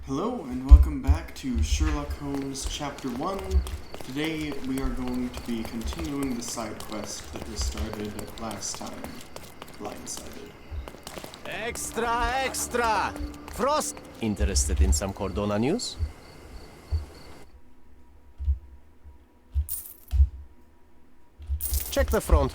Hello and welcome back to Sherlock Holmes Chapter 1. Today we are going to be continuing the side quest that was started last time. Blindsided. Extra, extra! Frost! Interested in some Cordona news? Check the front.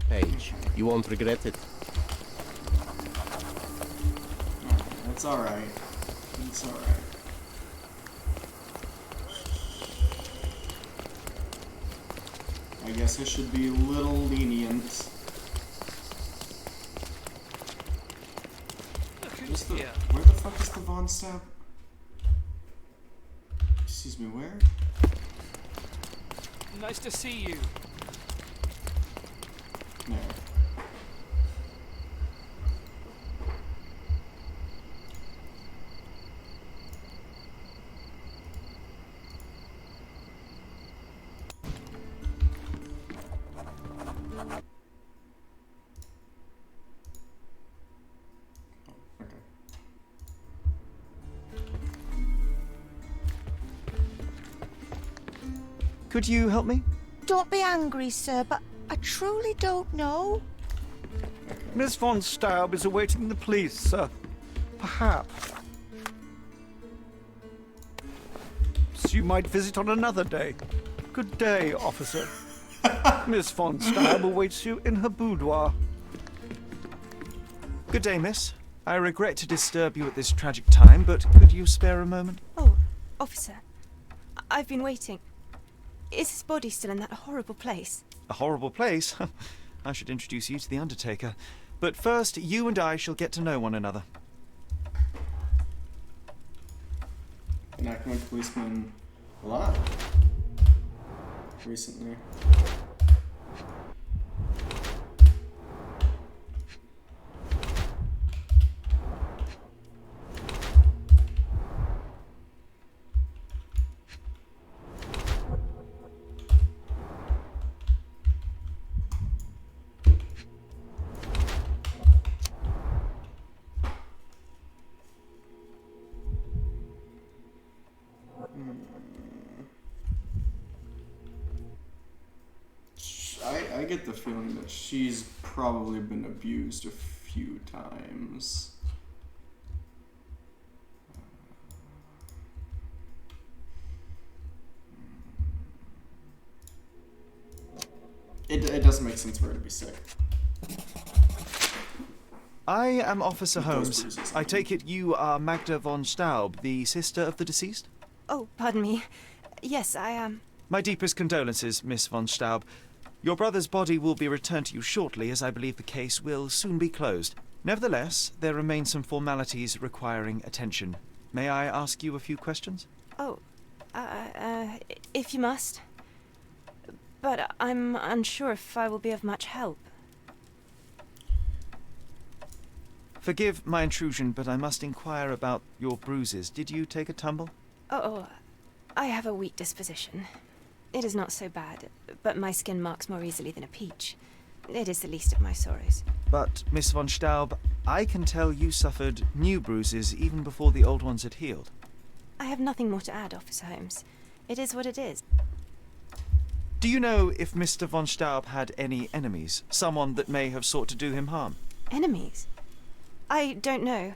Page, you won't regret it. That's alright. It's alright. I guess I should be a little lenient. Where the fuck is the Von Stab? Excuse me, where? Nice to see you. There. Could you help me? Don't be angry, sir, but I truly don't know. Miss von Staub is awaiting the police, sir. Perhaps you might visit on another day. Good day, officer. Miss von Staub awaits you in her boudoir. Good day, miss. I regret to disturb you at this tragic time, but could you spare a moment? Oh, officer. I've been waiting. Is his body still in that horrible place? A horrible place? I should introduce you to the Undertaker. But first, you and I shall get to know one another. Been acting like policeman a lot recently. I get the feeling that she's probably been abused a few times. It doesn't make sense for her to be sick. I am Officer Holmes. I take it you are Magda von Staub, the sister of the deceased? Oh, pardon me. Yes, I am. My deepest condolences, Miss von Staub. Your brother's body will be returned to you shortly, as I believe the case will soon be closed. Nevertheless, there remain some formalities requiring attention. May I ask you a few questions? Oh, if you must. But I'm unsure if I will be of much help. Forgive my intrusion, but I must inquire about your bruises. Did you take a tumble? Oh, I have a weak disposition. It is not so bad, but my skin marks more easily than a peach. It is the least of my sorrows. But, Miss von Staub, I can tell you suffered new bruises even before the old ones had healed. I have nothing more to add, Officer Holmes. It is what it is. Do you know if Mr. von Staub had any enemies? Someone that may have sought to do him harm? Enemies? I don't know.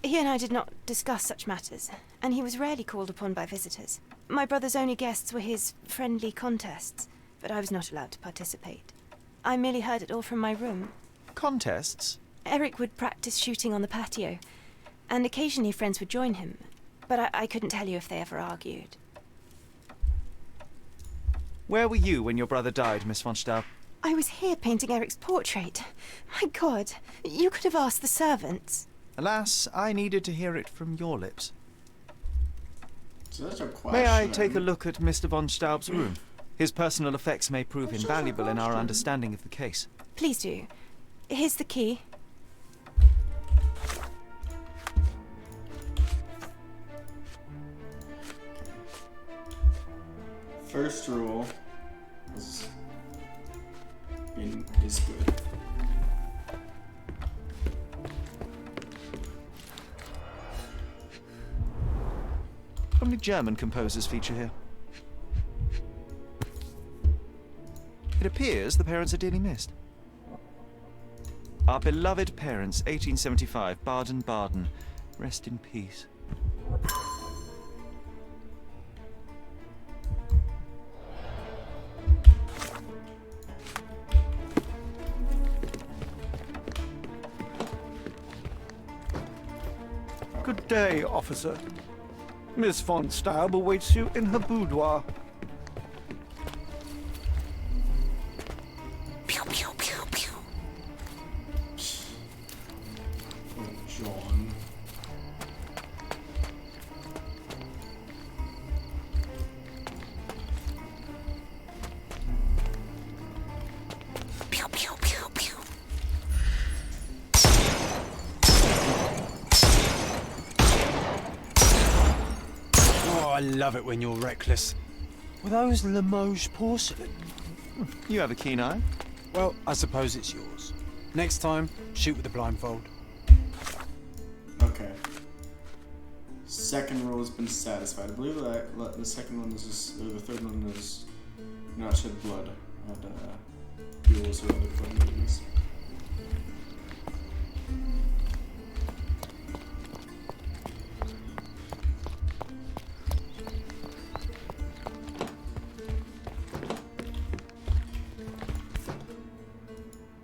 He and I did not discuss such matters, and he was rarely called upon by visitors. My brother's only guests were his friendly contests, but I was not allowed to participate. I merely heard it all from my room. Contests? Eric would practice shooting on the patio, and occasionally friends would join him, but I couldn't tell you if they ever argued. Where were you when your brother died, Miss von Staub? I was here painting Eric's portrait. My God, you could have asked the servants. Alas, I needed to hear it from your lips. Such a question. May I take a look at Mr. von Staub's room? His personal effects may prove invaluable in our understanding of the case. Please do. Here's the key. First rule is good. Only German composers feature here. It appears the parents are dearly missed. Our beloved parents, 1875, Baden-Baden. Rest in peace. Good day, officer. Miss von Staub awaits you in her boudoir. Pew, pew, pew, pew. Oh, John. Pew, pew, pew, pew. Oh, I love it when you're reckless. Were those Limoges porcelain? You have a keen eye. Well, I suppose it's yours. Next time, shoot with the blindfold. Okay. Second rule has been satisfied. I believe that the second one is, or the third one is not shed blood at duels or other club meetings.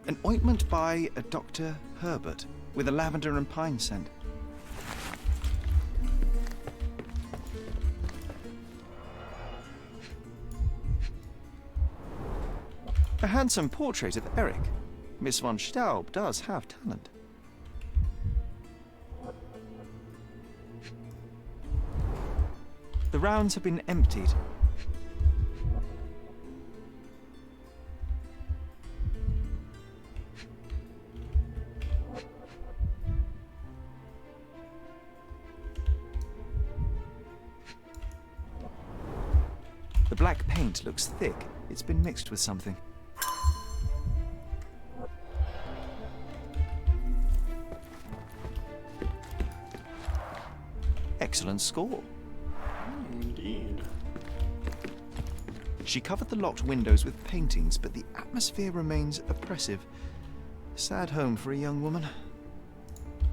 An ointment by a Dr. Herbert with a lavender and pine scent. A handsome portrait of Eric. Miss von Staub does have talent. The rounds have been emptied. The black paint looks thick. It's been mixed with something. Excellent score. Indeed. She covered the locked windows with paintings, but the atmosphere remains oppressive. Sad home for a young woman.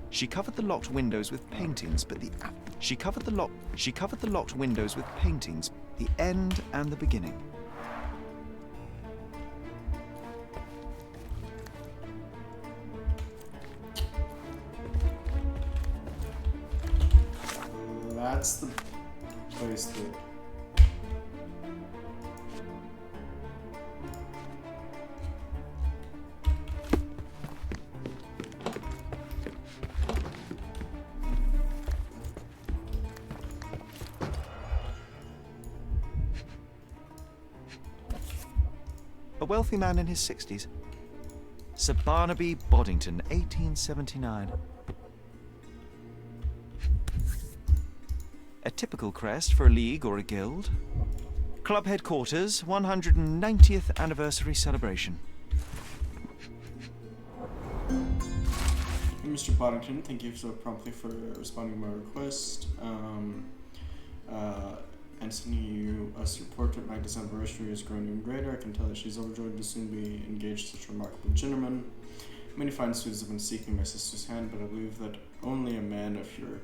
She covered the locked windows with paintings, but she covered the locked windows with paintings, the end and the beginning. That's the place that... A wealthy man in his 60s. Sir Barnaby Boddington, 1879. A typical crest for a league or a guild. Club headquarters, 190th anniversary celebration. Mr. Boddington, thank you so promptly for responding to my request. And sending you us your portrait. My anniversary is growing even greater. I can tell that she's overjoyed to soon be engaged to such a remarkable gentleman. Many fine suitors have been seeking my sister's hand, but I believe that only a man of your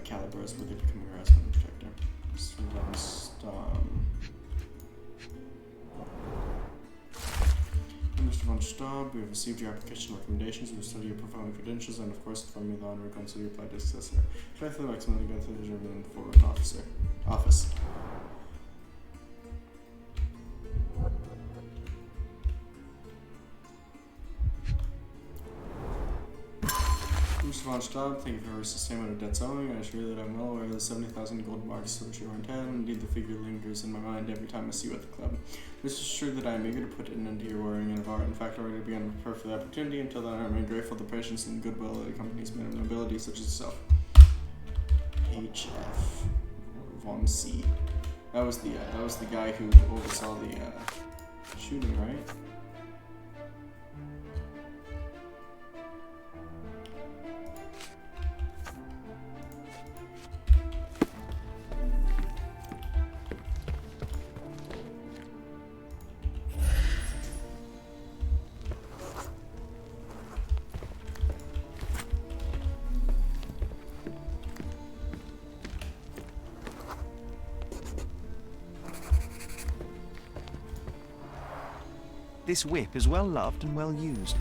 caliber is worthy of becoming her husband and protector. Mr. von Staub, we have received your application and recommendations. We will study your profile and credentials, and of course, inform you the honor and consider your applied successor. Faithfully, maximally go through the German forward office. Mr. von Staub, thank you for your sustainment of debts owing. I assure you that I'm well aware of the 70,000 gold marks which you are in town. Indeed, the figure lingers in my mind every time I see you at the club. Rest assured that I am eager to put an end to your worrying and have in fact already begun to prepare for the opportunity. Until then, I remain grateful for the patience and goodwill that accompanies men of nobility such as yourself. H.F. von C. That was the guy who oversaw the shooting, right? This whip is well loved and well used.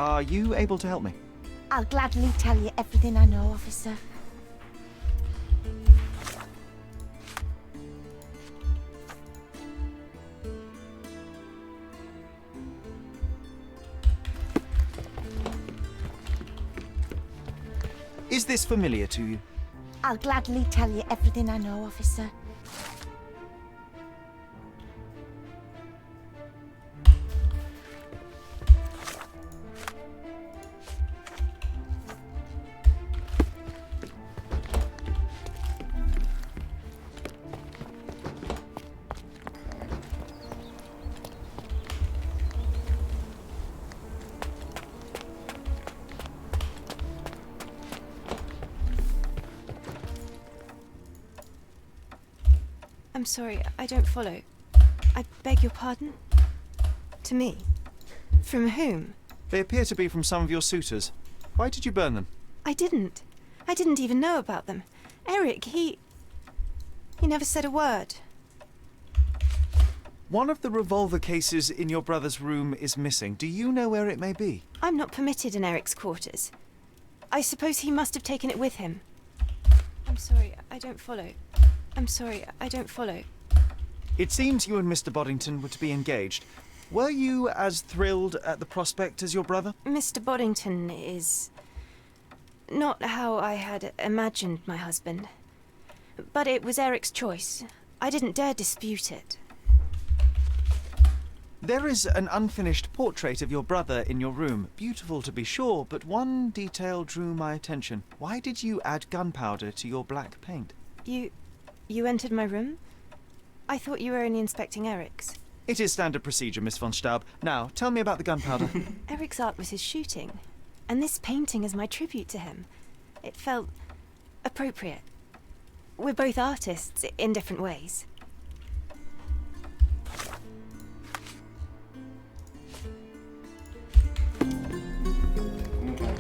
Are you able to help me? I'll gladly tell you everything I know, officer. Is this familiar to you? I'll gladly tell you everything I know, officer. I'm sorry, I don't follow. I beg your pardon? To me? From whom? They appear to be from some of your suitors. Why did you burn them? I didn't. I didn't even know about them. Eric, he never said a word. One of the revolver cases in your brother's room is missing. Do you know where it may be? I'm not permitted in Eric's quarters. I suppose he must have taken it with him. I'm sorry, I don't follow. I'm sorry, I don't follow. It seems you and Mr. Boddington were to be engaged. Were you as thrilled at the prospect as your brother? Mr. Boddington is not how I had imagined my husband. But it was Eric's choice. I didn't dare dispute it. There is an unfinished portrait of your brother in your room. Beautiful to be sure, but one detail drew my attention. Why did you add gunpowder to your black paint? You entered my room? I thought you were only inspecting Eric's. It is standard procedure, Miss von Staub. Now, tell me about the gunpowder. Eric's art was his shooting, and this painting is my tribute to him. It felt appropriate. We're both artists in different ways. Okay.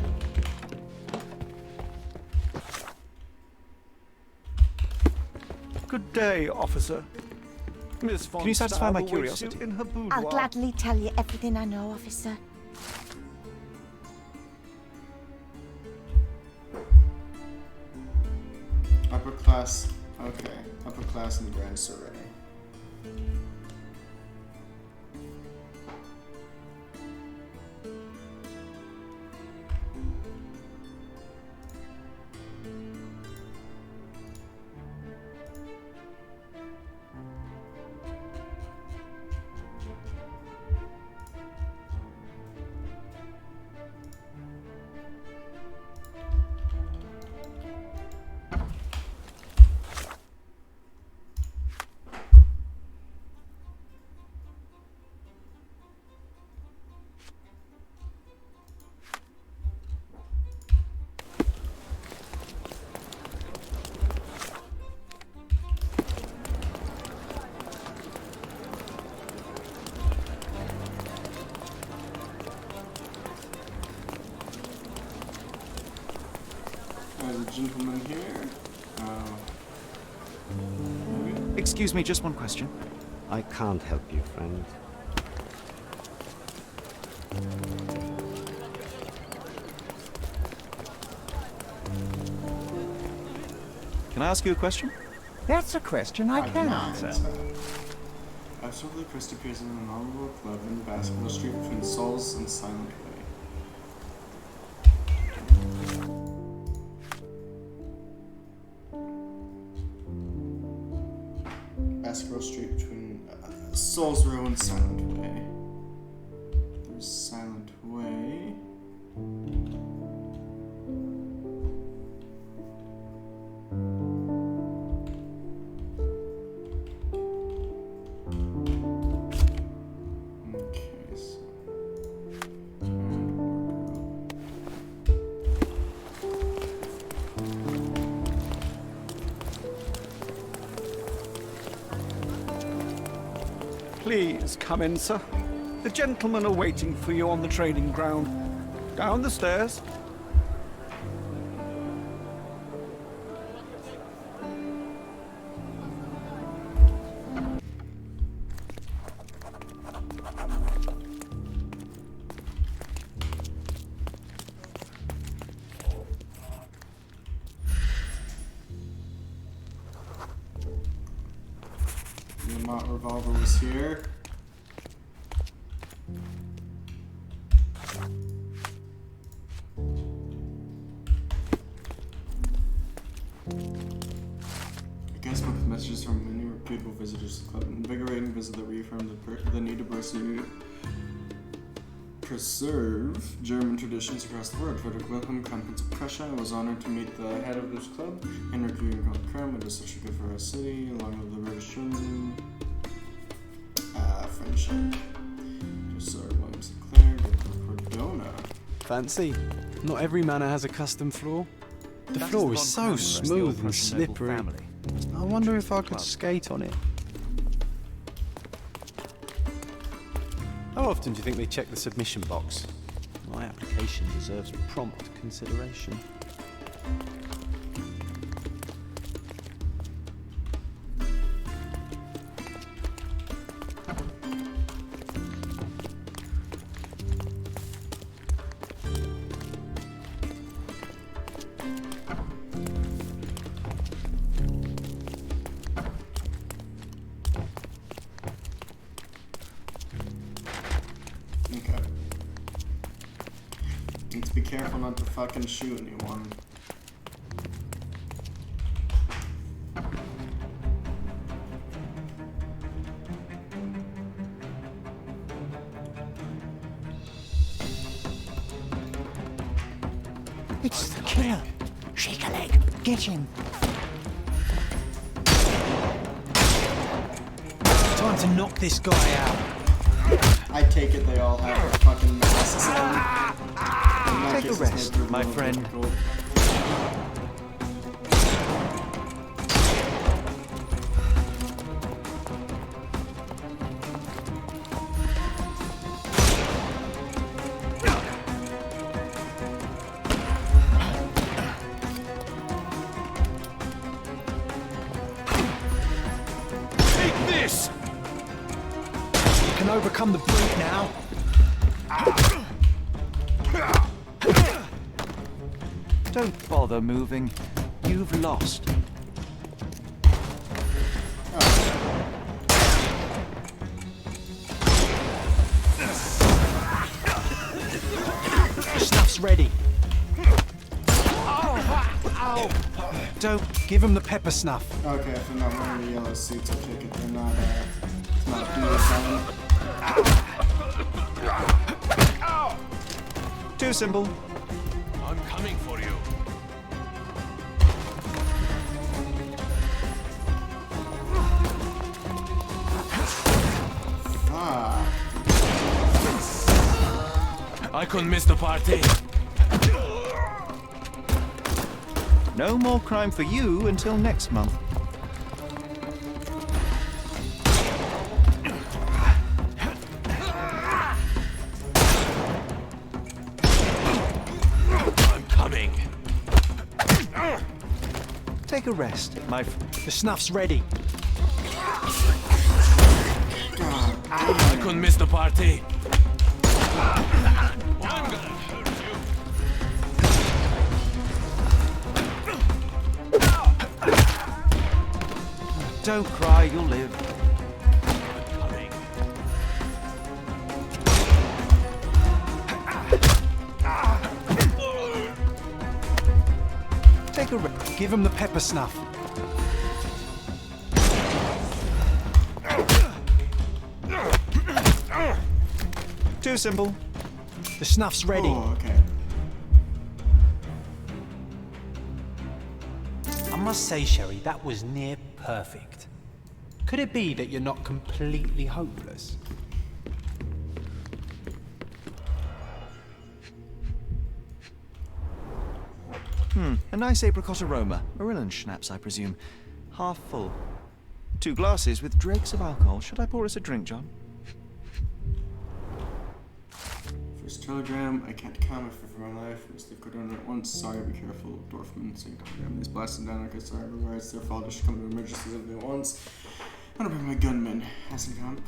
Good day, officer. Miss von Can you satisfy Staub my awaits you curiosity? in her boudoir. I'll gladly tell you everything I know, officer. Upper class. Okay. Upper class and grand serenity. There's a gentleman here. Maybe? Excuse me, just one question. I can't help you, friend. Can I ask you a question? That's a question I can cannot. answer. Absolutely, Chris appears in an honorable club in Basketball Street between Souls and Silent Way. Basketball Street between Souls Row and Silent Way. There's Silent Way. Okay, so. And wardrobe. Please come in, sir. The gentlemen are waiting for you on the training ground. Down the stairs. The Mott revolver was here. A guest book with messages from many reputable visitors to the club. Invigorating visit that reaffirmed the need to preserve German traditions across the world. Frederick Wilhelm, Count Prince of Prussia, was honored to meet the head of this club. Henrik Kram, it is such a good for our city, along with the British German friendship. Sir William Sinclair, Cordona. Fancy? Not every manor has a custom floor. The That floor the is Von so Kramers, the smooth old and Prussian noble slippery. family. I wonder if I could Club. skate on it. How often do you think they check the submission box? My application deserves prompt consideration. Okay. Need to be careful not to fucking shoot anyone. It's the killer. Shake a leg. Get him. Time to knock this guy out. I take it they all have their fucking masks on. Take a rest, my friend. Take this! You can overcome the brute now. Don't bother moving. You've lost. Snuff's ready. Don't. Give him the pepper snuff. Okay, if they're not wearing the yellow suits, I take it they're not, it's not a Too simple. I'm coming for you. Ah, I couldn't miss the party. No more crime for you until next month. I'm coming. Take a rest, my The snuff's ready. God, I couldn't miss the party. Don't cry, you'll live. Take a rest. Give him the pepper snuff. Too simple. The snuff's ready. Oh, okay. I must say, Sherry, that was near perfect. Could it be that you're not completely hopeless? A nice apricot aroma. Marilyn schnapps, I presume. Half full. 2 glasses with dregs of alcohol. Should I pour us a drink, John? First telegram, I can't comment for my life. Mr. Cordona at once. Sorry, be careful. Dorfman, same telegram. These blasted anarchists are everywhere. It's their fault. I should come to emergencies if they once. I'm gonna bring my gunmen. Hassenkamp.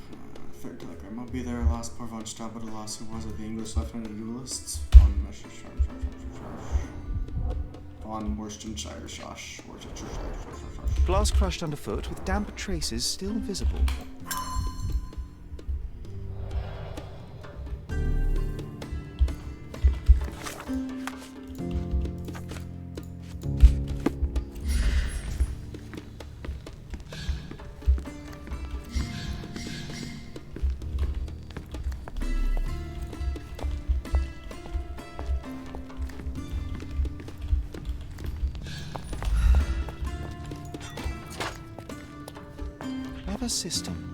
Third telegram. I'll be there. Last poor von Staub, but alas, who was it? The English lieutenant duelists? Von Worcestershire. Glass crushed underfoot with damp traces still visible. Clever system.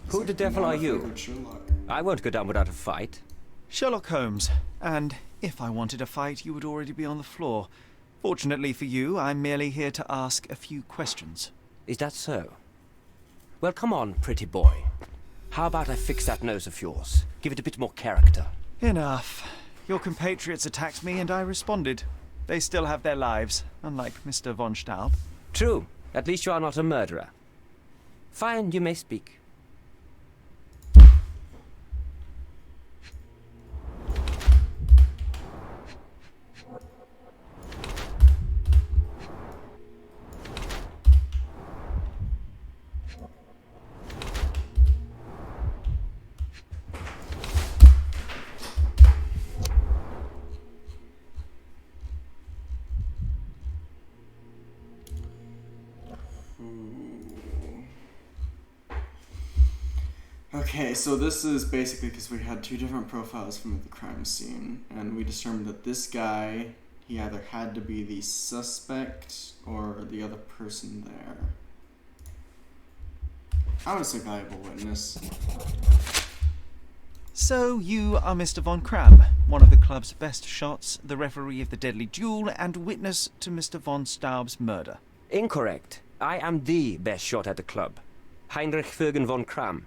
Who the devil are you? Sherlock. I won't go down without a fight. Sherlock Holmes, and if I wanted a fight, you would already be on the floor. Fortunately for you, I'm merely here to ask a few questions. Is that so? Well, come on, pretty boy. How about I fix that nose of yours? Give it a bit more character. Enough. Your compatriots attacked me and I responded. They still have their lives, unlike Mr. von Staub. True. At least you are not a murderer. Fine, you may speak. Okay, so this is basically because we had 2 different profiles from the crime scene, and we determined that this guy, he either had to be the suspect or the other person there. I was a valuable witness. So you are Mr. von Kram, one of the club's best shots, the referee of the deadly duel, and witness to Mr. von Staub's murder. Incorrect. I am the best shot at the club. Heinrich Vögen von Kram.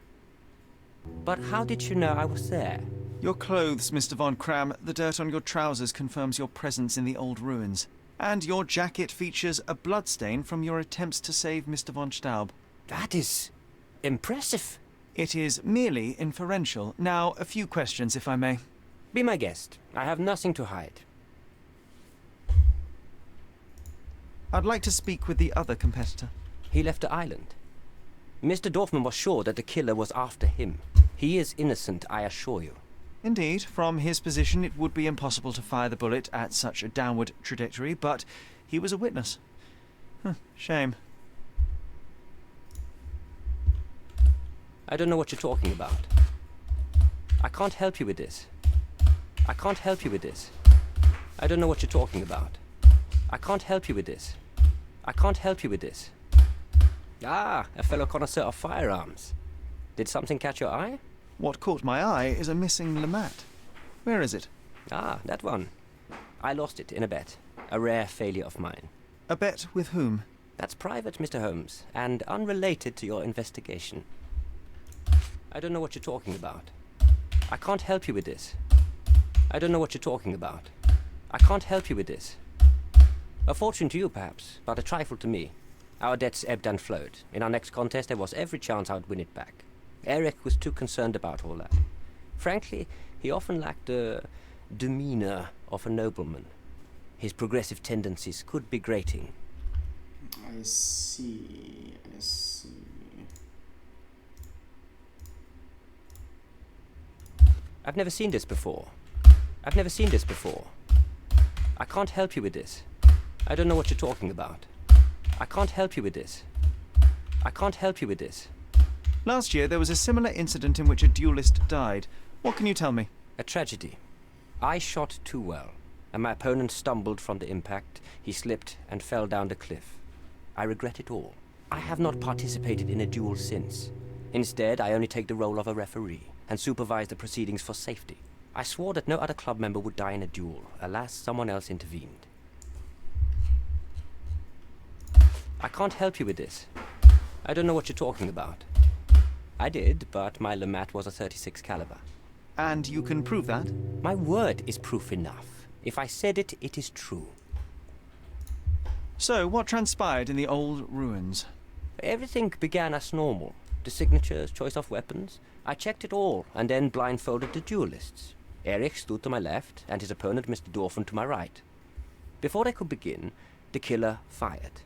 But how did you know I was there? Your clothes, Mr. von Kram, the dirt on your trousers confirms your presence in the old ruins. And your jacket features a bloodstain from your attempts to save Mr. von Staub. That is impressive. It is merely inferential. Now, a few questions, if I may. Be my guest. I have nothing to hide. I'd like to speak with the other competitor. He left the island. Mr. Dorfman was sure that the killer was after him. He is innocent, I assure you. Indeed, from his position it would be impossible to fire the bullet at such a downward trajectory, but he was a witness. Shame. I don't know what you're talking about. I can't help you with this. I can't help you with this. I don't know what you're talking about. I can't help you with this. I can't help you with this. Ah, a fellow connoisseur of firearms. Did something catch your eye? What caught my eye is a missing Lamat. Where is it? Ah, that one. I lost it in a bet. A rare failure of mine. A bet with whom? That's private, Mr. Holmes, and unrelated to your investigation. I don't know what you're talking about. I can't help you with this. I don't know what you're talking about. I can't help you with this. A fortune to you, perhaps, but a trifle to me. Our debts ebbed and flowed. In our next contest, there was every chance I would win it back. Eric was too concerned about all that. Frankly, he often lacked the demeanor of a nobleman. His progressive tendencies could be grating. I see. I've never seen this before. I've never seen this before. I can't help you with this. I don't know what you're talking about. I can't help you with this. I can't help you with this. Last year, there was a similar incident in which a duelist died. What can you tell me? A tragedy. I shot too well, and my opponent stumbled from the impact. He slipped and fell down the cliff. I regret it all. I have not participated in a duel since. Instead, I only take the role of a referee and supervise the proceedings for safety. I swore that no other club member would die in a duel. Alas, someone else intervened. I can't help you with this. I don't know what you're talking about. I did, but my Lamat was a .36 caliber. And you can prove that? My word is proof enough. If I said it, it is true. So, what transpired in the old ruins? Everything began as normal. The signatures, choice of weapons. I checked it all, and then blindfolded the duelists. Eric stood to my left, and his opponent, Mr. Dorfman, to my right. Before they could begin, the killer fired.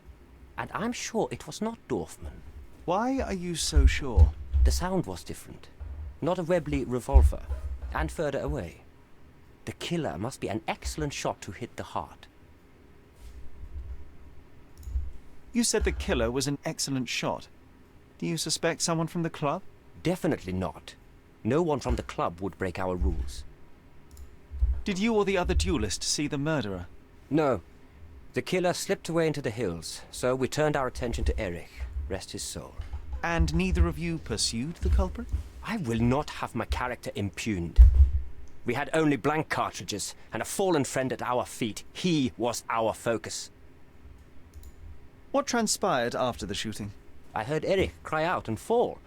And I'm sure it was not Dorfman. Why are you so sure? The sound was different. Not a Webley revolver, and further away. The killer must be an excellent shot to hit the heart. You said the killer was an excellent shot. Do you suspect someone from the club? Definitely not. No one from the club would break our rules. Did you or the other duelist see the murderer? No. The killer slipped away into the hills, so we turned our attention to Eric. Rest his soul. And neither of you pursued the culprit? I will not have my character impugned. We had only blank cartridges and a fallen friend at our feet. He was our focus. What transpired after the shooting? I heard Eric cry out and fall.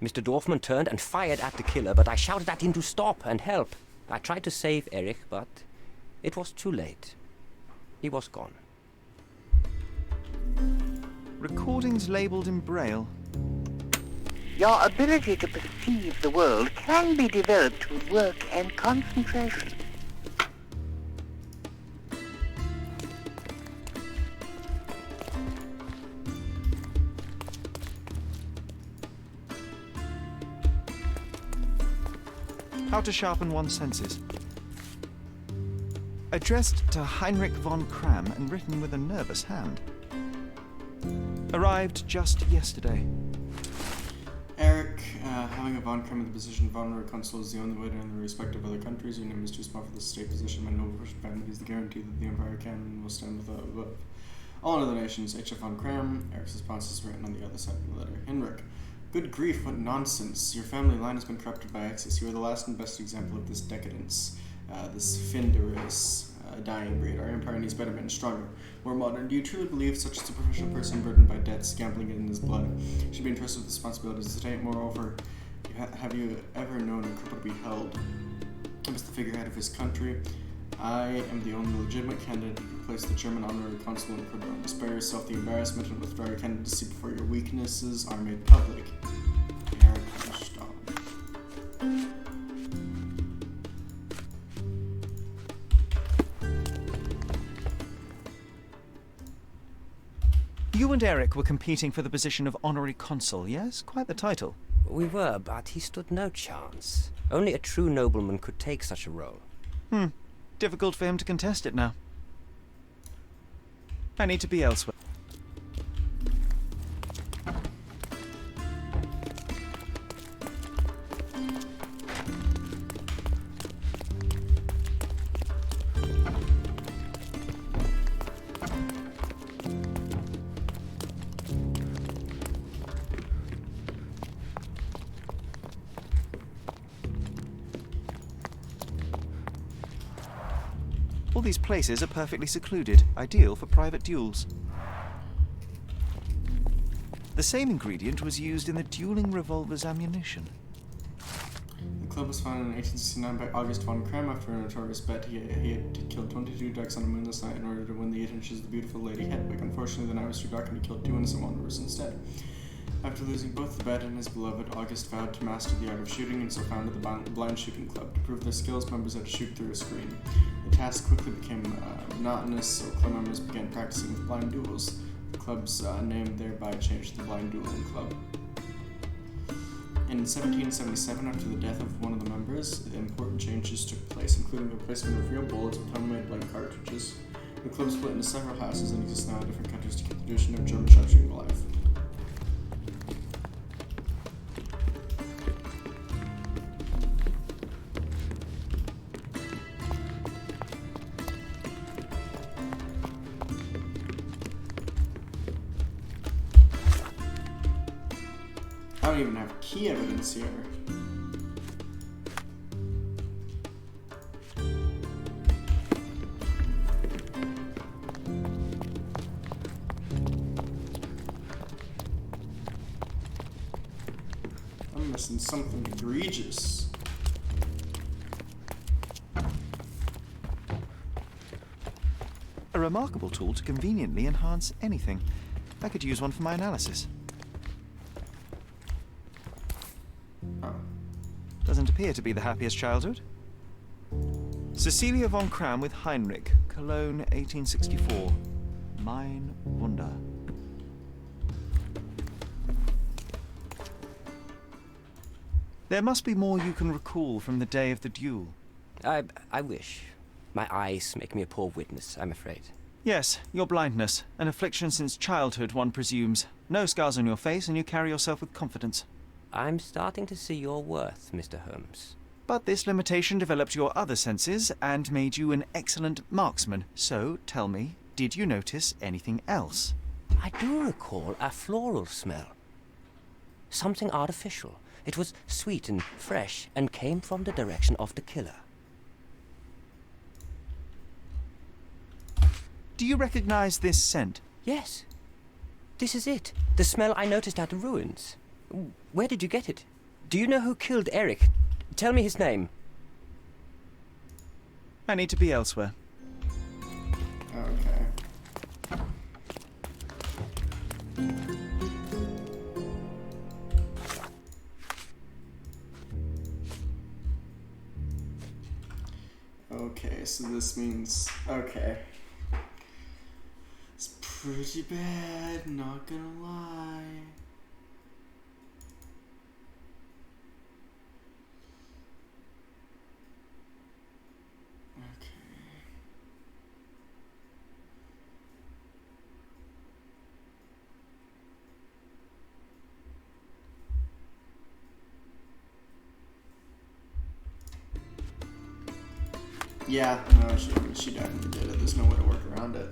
Mr. Dorfman turned and fired at the killer, but I shouted at him to stop and help. I tried to save Eric, but it was too late. He was gone. Recordings labelled in Braille. Your ability to perceive the world can be developed through work and concentration. How to sharpen one's senses. Addressed to Heinrich von Kram and written with a nervous hand. Arrived just yesterday. Eric, having a von Kram in the position of honorary consul is the only way to earn the respect of other countries. Your name is too small for the state position. My noble Russian family is the guarantee that the Empire can and will stand above all other nations. H.F. von Kram. Eric's response is written on the other side of the letter. Heinrich. Good grief, what nonsense. Your family line has been corrupted by excess. You are the last and best example of this decadence. This Finderous, dying breed. Our empire needs better men, stronger, more modern. Do you truly believe such a superficial person burdened by debts, gambling in his blood, should be entrusted with responsibilities today? Moreover, have you ever known a cripple to be held as the figurehead of his country? I am the only legitimate candidate who can replace the German honorary consul in Cordon. Spare yourself the embarrassment and withdraw your candidacy before your weaknesses are made public. Eric Staub. You and Eric were competing for the position of honorary consul, yes? Quite the title. We were, but he stood no chance. Only a true nobleman could take such a role. Difficult for him to contest it now. I need to be elsewhere. All these places are perfectly secluded, ideal for private duels. The same ingredient was used in the dueling revolver's ammunition. The club was founded in 1869 by August von Kram after a notorious bet he had killed 22 ducks on a moonless night in order to win the 8 inches of the beautiful Lady Hedwig. Unfortunately, the night was too dark and he killed 2 innocent wanderers instead. After losing both the bet and his beloved, August vowed to master the art of shooting and so founded the Blind Shooting Club. To prove their skills, members had to shoot through a screen. The task quickly became monotonous, so club members began practicing with blind duels. The club's name thereby changed to the Blind Dueling Club. In 1777, after the death of one of the members, important changes took place, including the replacement of real bullets with homemade blank cartridges. The club split into several houses and exists now in different countries to keep the tradition of German sharpshooting alive. I don't even have key evidence here. I'm missing something egregious. A remarkable tool to conveniently enhance anything. I could use one for my analysis. Doesn't appear to be the happiest childhood. Cecilia von Kram with Heinrich, Cologne, 1864. Mein Wunder. There must be more you can recall from the day of the duel. I wish. My eyes make me a poor witness, I'm afraid. Yes, your blindness, an affliction since childhood, one presumes. No scars on your face, and you carry yourself with confidence. I'm starting to see your worth, Mr. Holmes. But this limitation developed your other senses and made you an excellent marksman. So, tell me, did you notice anything else? I do recall a floral smell. Something artificial. It was sweet and fresh and came from the direction of the killer. Do you recognize this scent? Yes. This is it. The smell I noticed at the ruins. Where did you get it? Do you know who killed Eric? Tell me his name. I need to be elsewhere. Okay. Okay, so this means... Okay. It's pretty bad, not gonna lie. Yeah, no, she definitely did it. There's no way to work around it.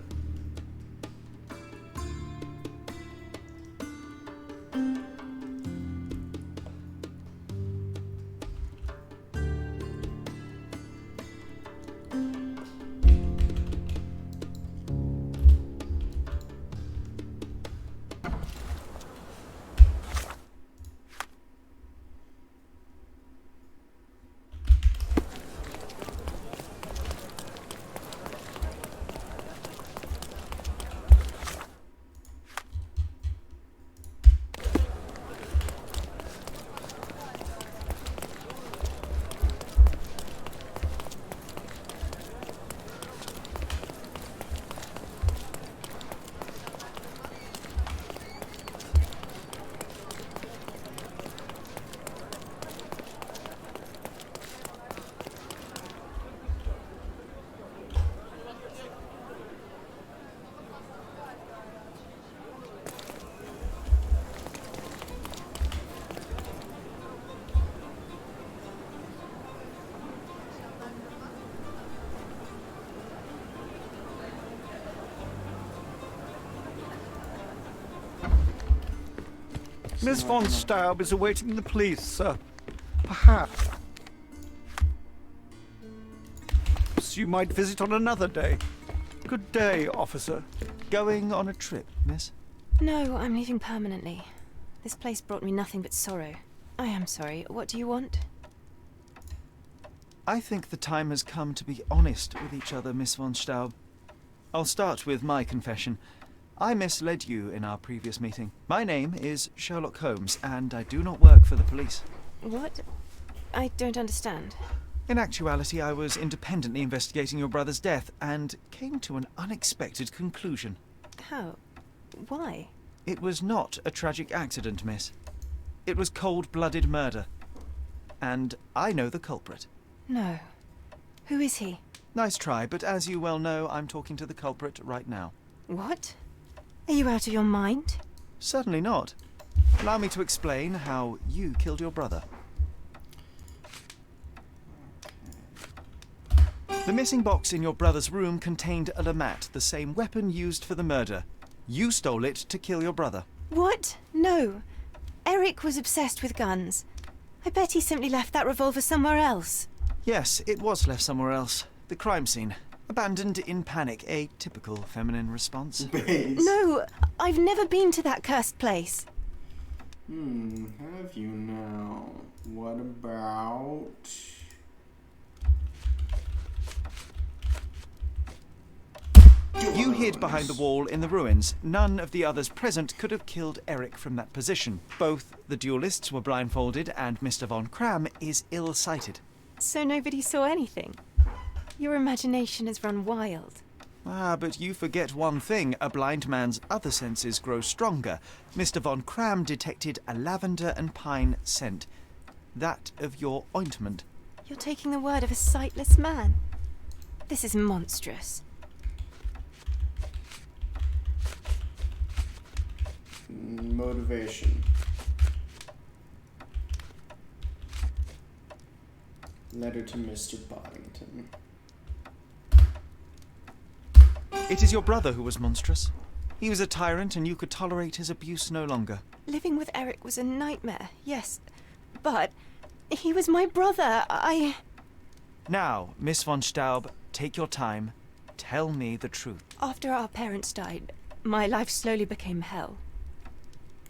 Miss von Staub is awaiting the police, sir. Perhaps place you might visit on another day. Good day, officer. Going on a trip, miss? No, I'm leaving permanently. This place brought me nothing but sorrow. I am sorry. What do you want? I think the time has come to be honest with each other, Miss von Staub. I'll start with my confession. I misled you in our previous meeting. My name is Sherlock Holmes, and I do not work for the police. What? I don't understand. In actuality, I was independently investigating your brother's death, and came to an unexpected conclusion. How? Why? It was not a tragic accident, miss. It was cold-blooded murder. And I know the culprit. No. Who is he? Nice try, but as you well know, I'm talking to the culprit right now. What? Are you out of your mind? Certainly not. Allow me to explain how you killed your brother. The missing box in your brother's room contained a Lamat, the same weapon used for the murder. You stole it to kill your brother. What? No. Eric was obsessed with guns. I bet he simply left that revolver somewhere else. Yes, it was left somewhere else. The crime scene. Abandoned in panic, a typical feminine response. No, I've never been to that cursed place. Have you now? What about... You hid behind the wall in the ruins. None of the others present could have killed Eric from that position. Both the duelists were blindfolded, and Mr. von Kram is ill-sighted. So nobody saw anything? Your imagination has run wild. Ah, but you forget one thing. A blind man's other senses grow stronger. Mr. von Kram detected a lavender and pine scent. That of your ointment. You're taking the word of a sightless man. This is monstrous. Motivation. Letter to Mr. Boddington. It is your brother who was monstrous. He was a tyrant, and you could tolerate his abuse no longer. Living with Eric was a nightmare, yes. But he was my brother. Now, Miss von Staub, take your time. Tell me the truth. After our parents died, my life slowly became hell.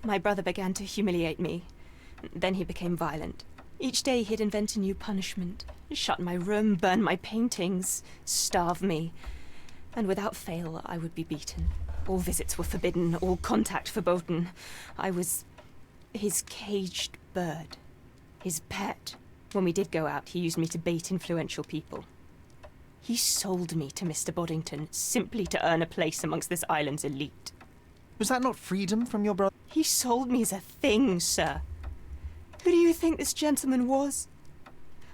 My brother began to humiliate me. Then he became violent. Each day he'd invent a new punishment. Shut my room, burn my paintings, starve me. And without fail, I would be beaten. All visits were forbidden, all contact verboten. I was his caged bird, his pet. When we did go out, he used me to bait influential people. He sold me to Mr. Boddington simply to earn a place amongst this island's elite. Was that not freedom from your brother? He sold me as a thing, sir. Who do you think this gentleman was?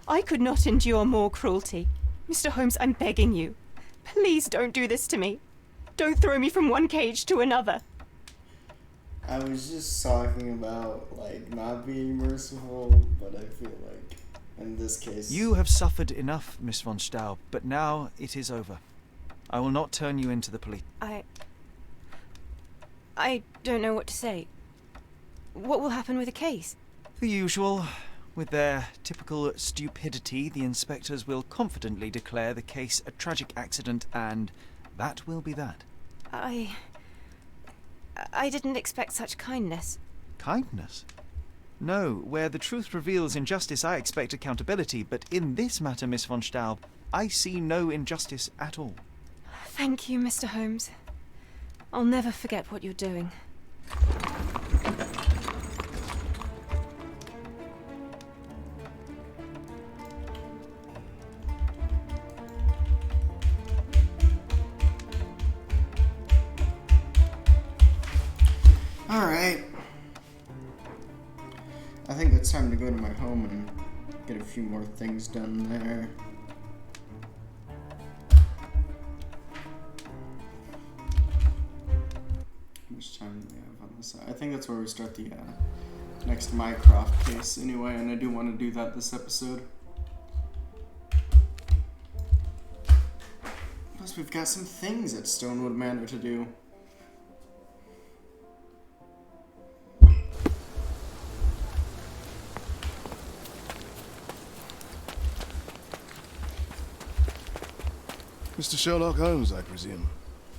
I could not endure more cruelty. Mr. Holmes, I'm begging you. Please don't do this to me. Don't throw me from one cage to another. I was just talking about, not being merciful, but I feel like, in this case... You have suffered enough, Miss von Staub, but now it is over. I will not turn you into the police. I don't know what to say. What will happen with the case? The usual. With their typical stupidity, the inspectors will confidently declare the case a tragic accident, and that will be that. I didn't expect such kindness. Kindness? No, where the truth reveals injustice, I expect accountability, but in this matter, Miss von Staub, I see no injustice at all. Thank you, Mr. Holmes. I'll never forget what you're doing. Alright. I think it's time to go to my home and get a few more things done there. How much time do we have on this? I think that's where we start the next Mycroft case anyway, and I do want to do that this episode. Plus we've got some things at Stonewood Manor to do. Mr. Sherlock Holmes, I presume.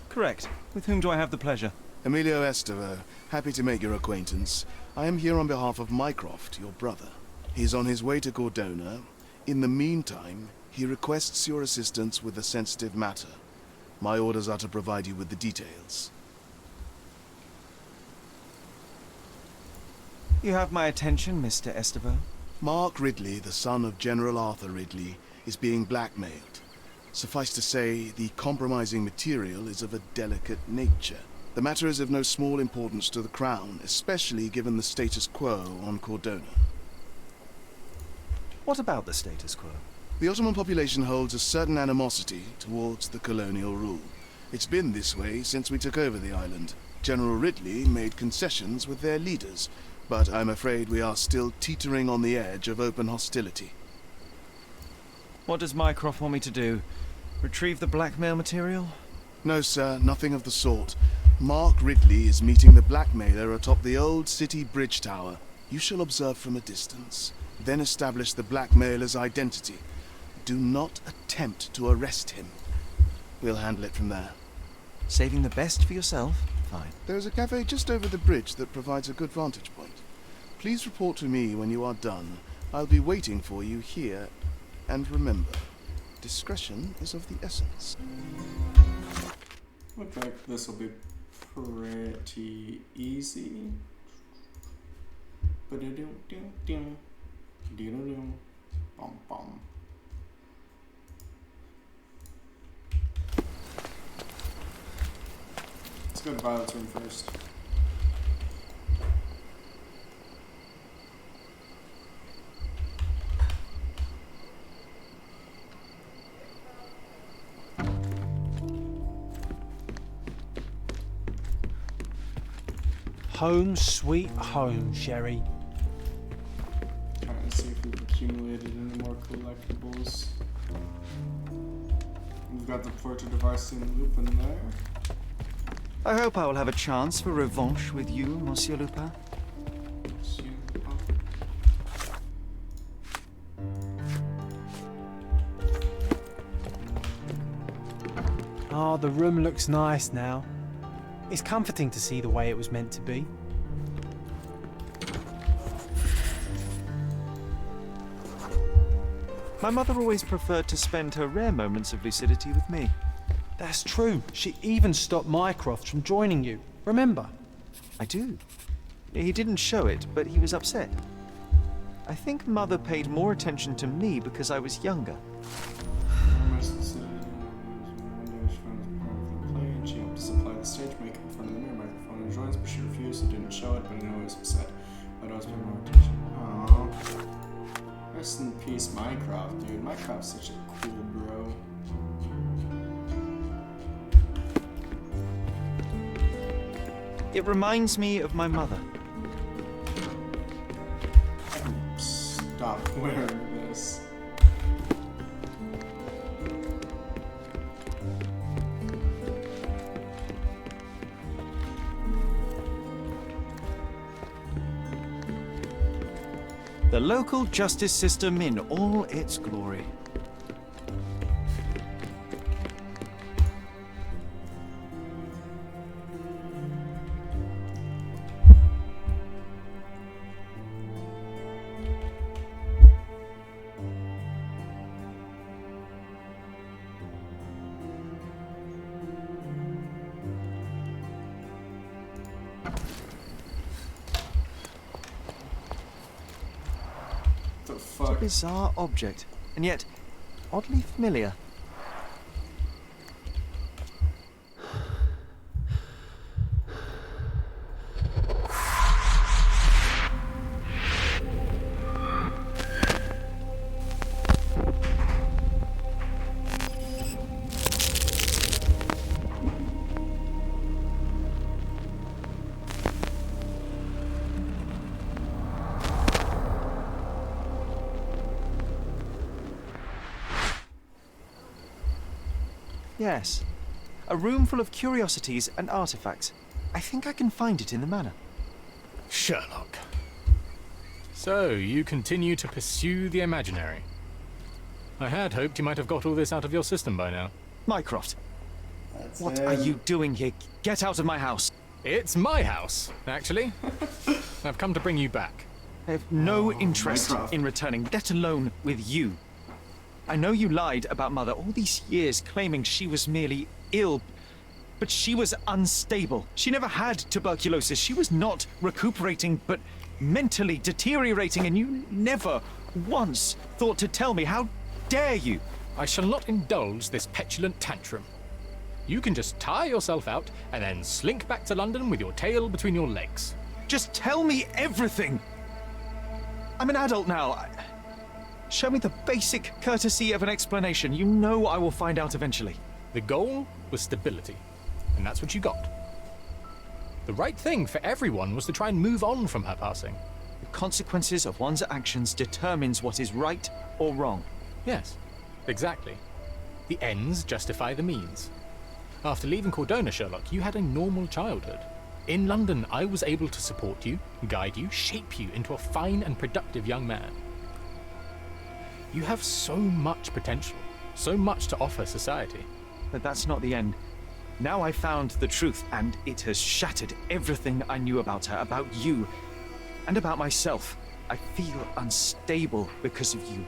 Correct. With whom do I have the pleasure? Emilio Estevaux, happy to make your acquaintance. I am here on behalf of Mycroft, your brother. He's on his way to Cordona. In the meantime, he requests your assistance with a sensitive matter. My orders are to provide you with the details. You have my attention, Mr. Estevaux. Mark Ridley, the son of General Arthur Ridley, is being blackmailed. Suffice to say, the compromising material is of a delicate nature. The matter is of no small importance to the Crown, especially given the status quo on Cordona. What about the status quo? The Ottoman population holds a certain animosity towards the colonial rule. It's been this way since we took over the island. General Ridley made concessions with their leaders, but I'm afraid we are still teetering on the edge of open hostility. What does Mycroft want me to do? Retrieve the blackmail material? No, sir, nothing of the sort. Mark Ridley is meeting the blackmailer atop the old city bridge tower. You shall observe from a distance, then establish the blackmailer's identity. Do not attempt to arrest him. We'll handle it from there. Saving the best for yourself? Fine. There is a cafe just over the bridge that provides a good vantage point. Please report to me when you are done. I'll be waiting for you here. And remember, discretion is of the essence. Looks like this will be pretty easy. Bum bum. Let's go to Violet's room first. Home sweet home, Sherry. Trying to see if we've accumulated any more collectibles. We've got the portrait of Arsène Lupin there. I hope I will have a chance for revanche with you, Monsieur Lupin. Oh, the room looks nice now. It's comforting to see the way it was meant to be. My mother always preferred to spend her rare moments of lucidity with me. That's true. She even stopped Mycroft from joining you. Remember? I do. He didn't show it, but he was upset. I think Mother paid more attention to me because I was younger. She helped to supply the stage makeup in front of the mirror microphone and joins, but she refused. It didn't show it, but I know it was upset. I'd always pay more attention. Aww. Rest in peace, Mycroft, dude. Mycroft's such a cool bro. It reminds me of my mother. Stop wearing this. The local justice system in all its glory. It's a bizarre object, and yet oddly familiar. Yes. A room full of curiosities and artifacts. I think I can find it in the manor. Sherlock. So, you continue to pursue the imaginary. I had hoped you might have got all this out of your system by now. Mycroft, That's what him. are you doing here? Get out of my house. It's my house, actually. I've come to bring you back. I have no interest Mycroft. in returning, let alone with you. I know you lied about Mother all these years, claiming she was merely ill, but she was unstable. She never had tuberculosis. She was not recuperating, but mentally deteriorating, and you never once thought to tell me. How dare you? I shall not indulge this petulant tantrum. You can just tire yourself out and then slink back to London with your tail between your legs. Just tell me everything. I'm an adult now. Show me the basic courtesy of an explanation. You know I will find out eventually. The goal was stability, and that's what you got. The right thing for everyone was to try and move on from her passing. The consequences of one's actions determines what is right or wrong. Yes, exactly. The ends justify the means. After leaving Cordona, Sherlock, you had a normal childhood. In London, I was able to support you, guide you, shape you into a fine and productive young man. You have so much potential, so much to offer society. But that's not the end. Now I found the truth, and it has shattered everything I knew about her, about you, and about myself. I feel unstable because of you.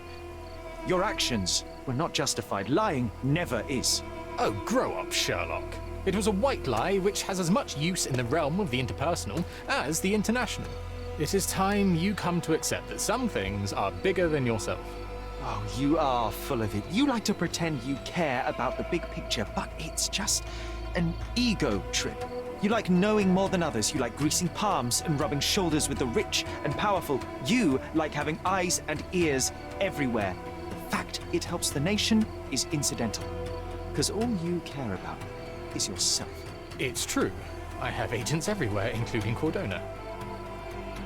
Your actions were not justified. Lying never is. Oh, grow up, Sherlock. It was a white lie which has as much use in the realm of the interpersonal as the international. It is time you come to accept that some things are bigger than yourself. Oh, you are full of it. You like to pretend you care about the big picture, but it's just an ego trip. You like knowing more than others. You like greasing palms and rubbing shoulders with the rich and powerful. You like having eyes and ears everywhere. The fact it helps the nation is incidental, because all you care about is yourself. It's true. I have agents everywhere, including Cordona.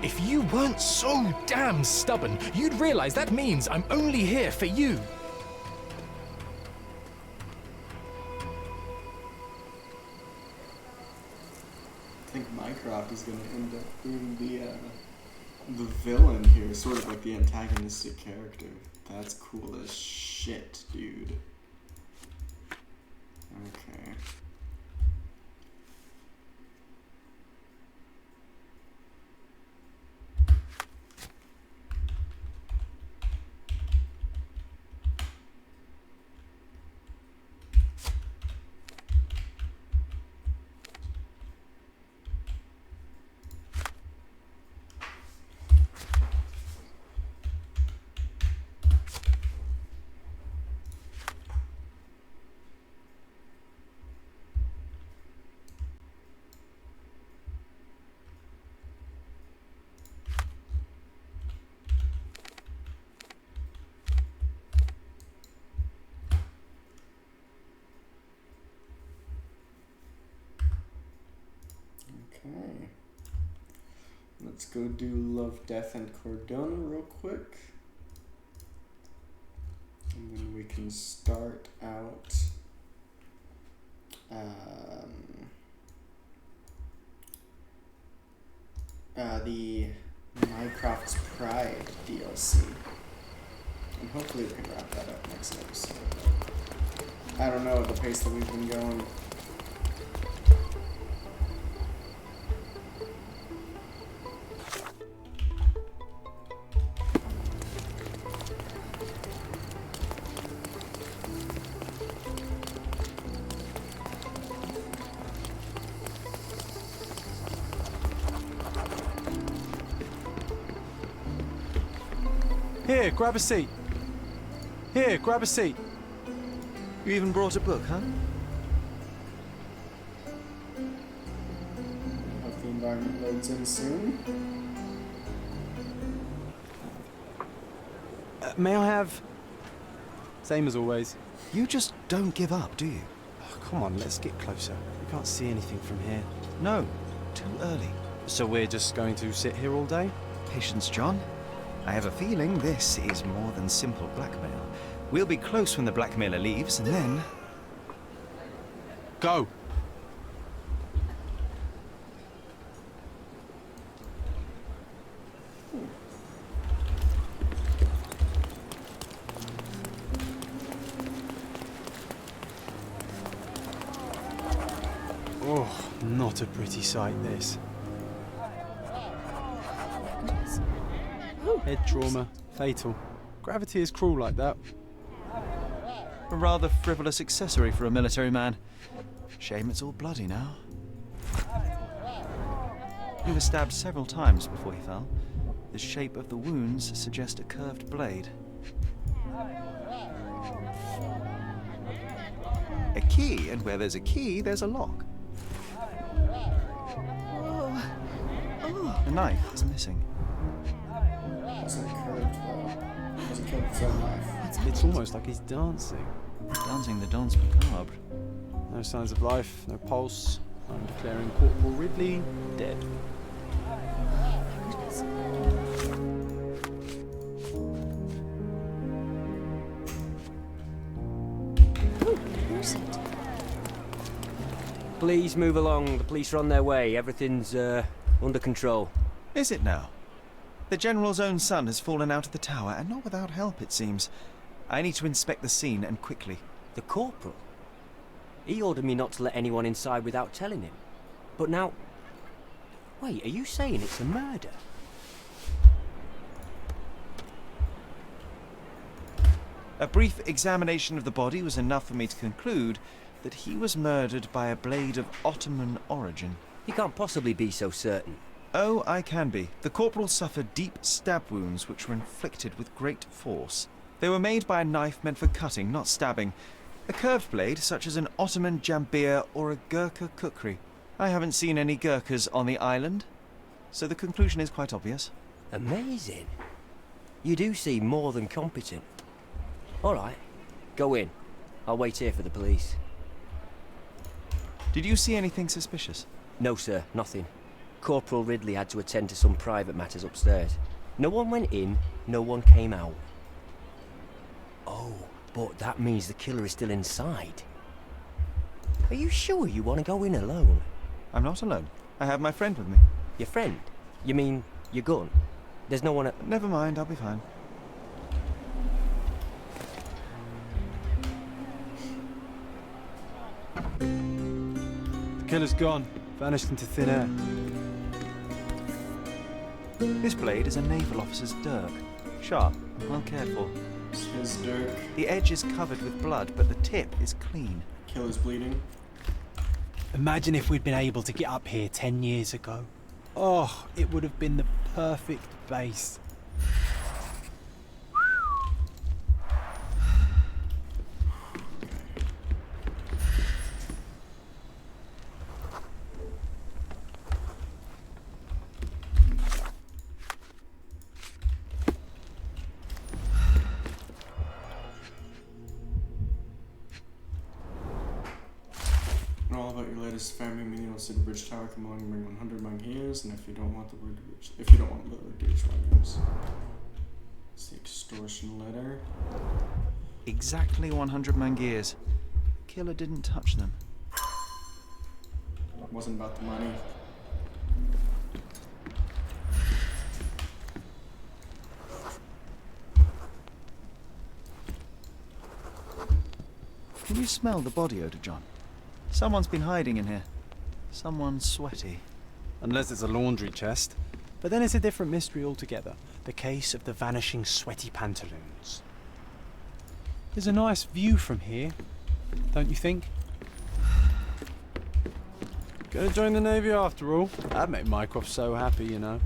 If you weren't so damn stubborn, you'd realize that means I'm only here for you. I think Mycroft is going to end up being the villain here, sort of like the antagonistic character. That's cool as shit, dude. Okay. Okay. Let's go do Love, Death, and Cordona real quick. And then we can start out the Mycroft's Pride DLC. And hopefully we can wrap that up next episode. I don't know at the pace that we've been going. Here, grab a seat. Here, grab a seat. You even brought a book, huh? Hope the environment loads in soon. May I have... Same as always. You just don't give up, do you? Oh, come on, let's get closer. We can't see anything from here. No, too early. So we're just going to sit here all day? Patience, John. I have a feeling this is more than simple blackmail. We'll be close when the blackmailer leaves, and then... Go! Not a pretty sight, this. Head trauma. Fatal. Gravity is cruel like that. A rather frivolous accessory for a military man. Shame it's all bloody now. He was stabbed several times before he fell. The shape of the wounds suggest a curved blade. A key, and where there's a key, there's a lock. The knife is missing. Wasn't curved though. Wasn't killed with his own knife. It's almost like he's dancing. Dancing the danse macabre. No signs of life, no pulse. I'm declaring Corporal Ridley dead. Who's it? Please move along. The police are on their way. Everything's under control. Is it now? The General's own son has fallen out of the tower, and not without help, it seems. I need to inspect the scene, and quickly. The corporal? He ordered me not to let anyone inside without telling him. But now... Wait, are you saying it's a murder? A brief examination of the body was enough for me to conclude that he was murdered by a blade of Ottoman origin. You can't possibly be so certain. Oh, I can be. The corporal suffered deep stab wounds which were inflicted with great force. They were made by a knife meant for cutting, not stabbing. A curved blade, such as an Ottoman jambir or a Gurkha kukri. I haven't seen any Gurkhas on the island, so the conclusion is quite obvious. Amazing. You do seem more than competent. All right, go in. I'll wait here for the police. Did you see anything suspicious? No, sir, nothing. Corporal Ridley had to attend to some private matters upstairs. No one went in, no one came out. Oh, but that means the killer is still inside. Are you sure you want to go in alone? I'm not alone. I have my friend with me. Your friend? You mean your gun? There's no one at... Never mind, I'll be fine. The killer's gone. Vanished into thin air. This blade is a naval officer's dirk. Sharp, well cared for. It's his dirk. The edge is covered with blood, but the tip is clean. Killer's bleeding. Imagine if we'd been able to get up here 10 years ago. Oh, it would have been the perfect base. Farming meals at Bridge Tower come along and bring 100 Mongears, and if you don't want the word Deutschwagers. It's the extortion letter. Exactly 100 Mangears. Killer didn't touch them. It wasn't about the money. Can you smell the body odor, John? Someone's been hiding in here. Someone sweaty. Unless it's a laundry chest. But then it's a different mystery altogether. The case of the vanishing sweaty pantaloons. There's a nice view from here, don't you think? Gonna join the Navy after all. That'd make Mycroft so happy, you know.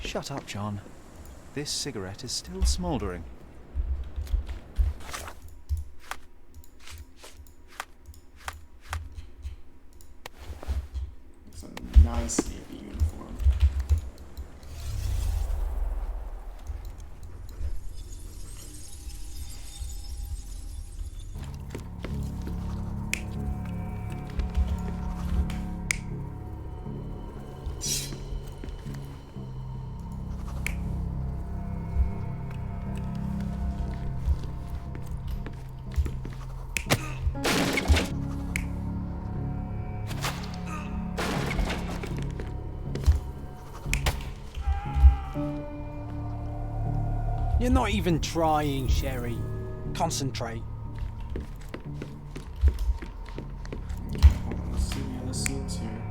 Shut up, John. This cigarette is still smouldering. Nice Navy uniform. You're not even trying, Sherry. Concentrate. Let's see the other scenes here.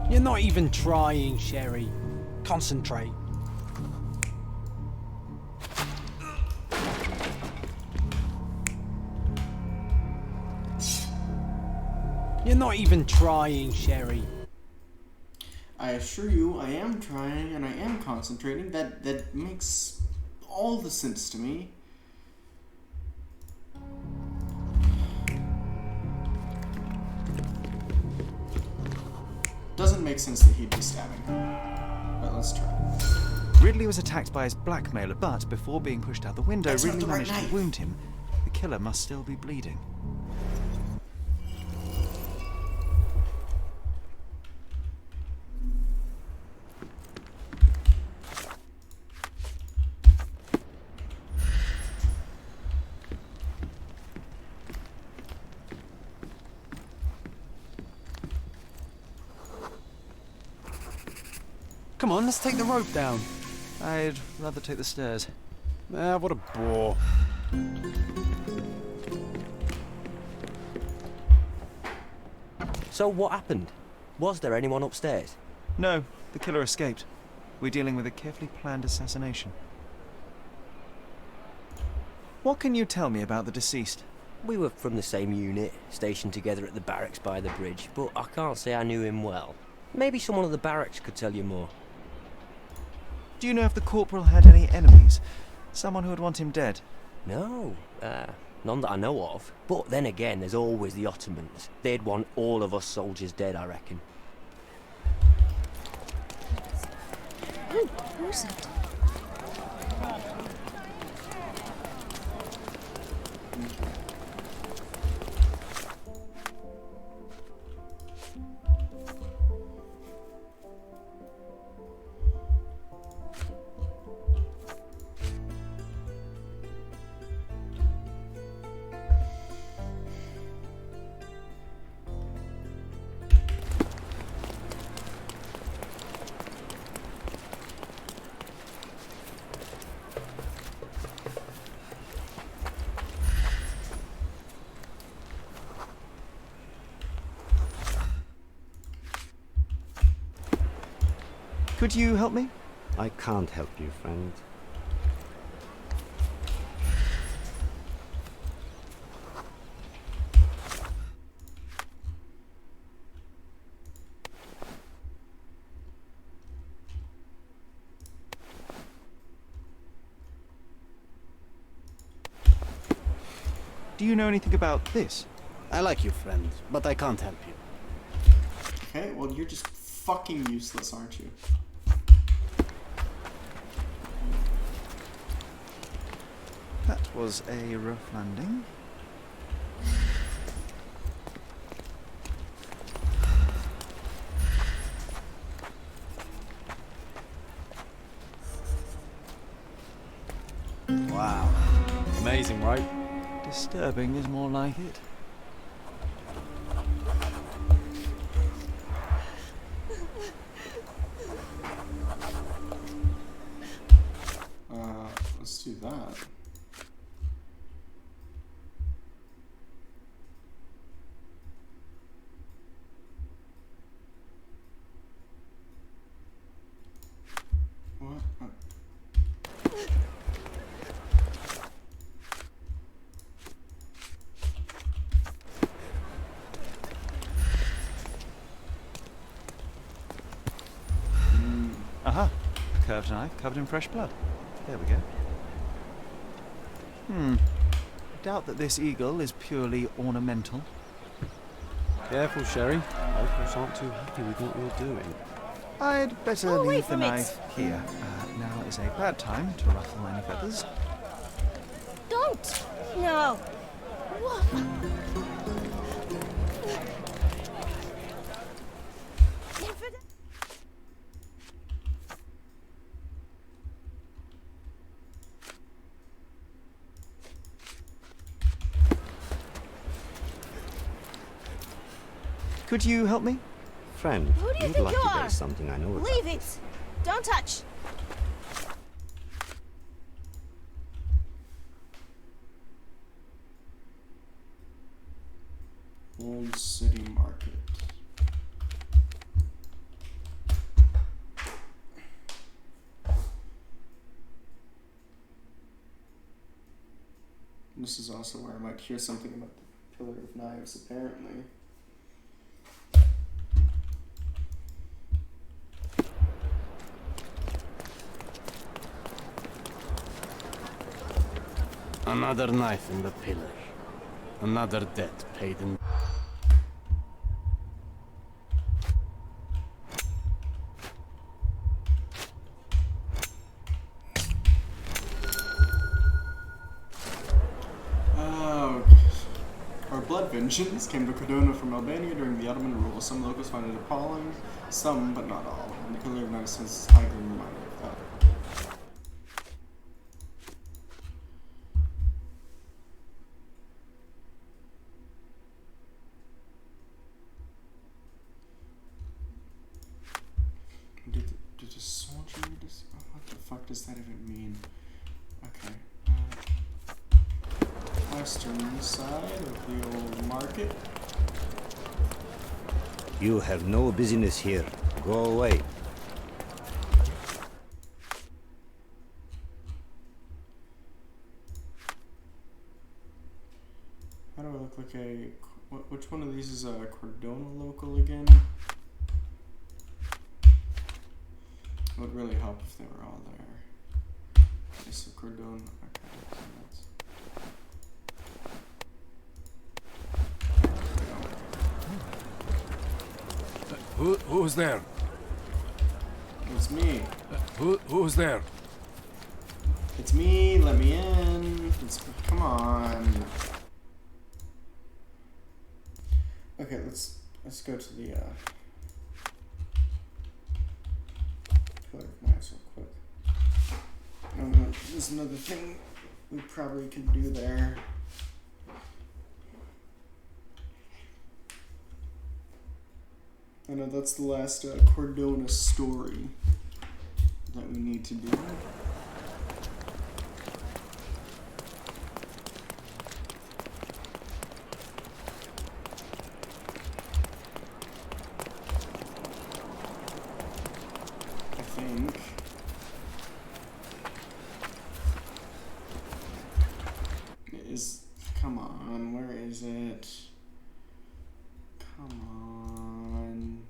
You're not even trying, Sherry. Concentrate. You're not even trying, Sherry. I assure you, I am trying and I am concentrating. That makes all the sense to me. Doesn't make sense that he'd be stabbing her. But let's try. Ridley was attacked by his blackmailer, but before being pushed out the window, That's not Ridley the right managed knife. to wound him. The killer must still be bleeding. Come on, let's take the rope down. I'd rather take the stairs. Ah, what a bore. So what happened? Was there anyone upstairs? No, the killer escaped. We're dealing with a carefully planned assassination. What can you tell me about the deceased? We were from the same unit, stationed together at the barracks by the bridge, but I can't say I knew him well. Maybe someone at the barracks could tell you more. Do you know if the corporal had any enemies? Someone who would want him dead? No, none that I know of. But then again, there's always the Ottomans. They'd want all of us soldiers dead, I reckon. Who's it? Could you help me? I can't help you, friend. Do you know anything about this? I like you, friend, but I can't help you. Okay, well you're just fucking useless, aren't you? That was a rough landing. Wow. Amazing, right? Disturbing is more like it. Let's do that. What? Aha! A curved knife covered in fresh blood. There we go. I doubt that this eagle is purely ornamental. Careful, Sherry. Locals aren't too happy with what you're doing. I'd better leave the knife here. Now is a bad time to ruffle any feathers. Don't! No! What? Could you help me? Friend, Who do you you're think lucky you are? there's something I know about. Leave it! Don't touch! Old City Market. This is also where I might hear something about the Pillar of Knives, apparently. Another knife in the pillar. Another debt paid in... Our blood vengeance came to Cardona from Albania during the Ottoman rule. Some locals find it appalling, some, but not all. And the Pillar of Knives is highly reminder of that. Did a soldier just... Oh, what the fuck does that even mean? Okay. Western side of the old market. You have no business here. Go away. How do I look like a... Which one of these is a Cardona local again? It would really help if they were all there. Okay, so Cardona... Okay, Who's there? It's me. Who's there? It's me, let me in. Come on. Okay, let's go to the Pillar of Knives real quick. There's another thing we probably can do there. I know that's the last Cardona story that we need to do. I think. Come on, where is it? Come on.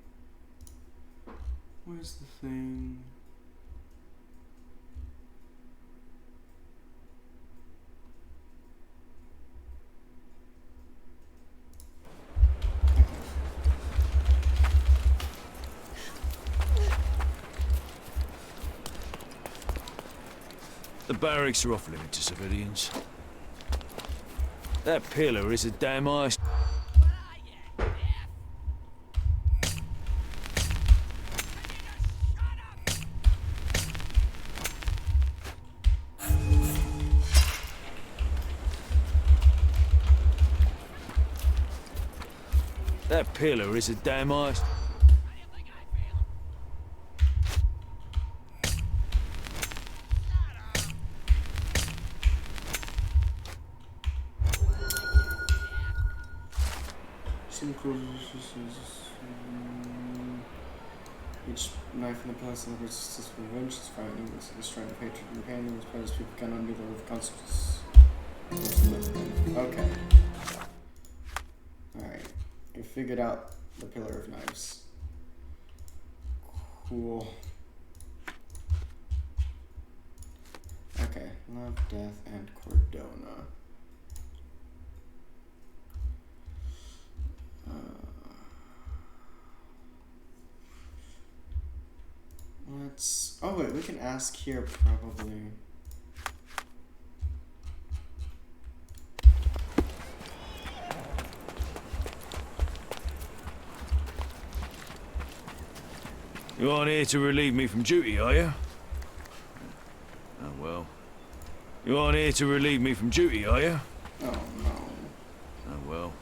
Where's the thing? The barracks are off limit to civilians. That pillar is a damn ice. That pillar is a damn ice. Each knife in the pillar celebrates justice for revenge, is frightening, is strength of hatred and pain, and inspires people can undo their consequences. Okay. Alright. We figured out the Pillar of Knives. Cool. Okay. Love, Death, and Cardona. Let's... Oh wait, we can ask here probably. You aren't here to relieve me from duty, are you? Oh well. You aren't here to relieve me from duty, are you? Oh no. Oh well.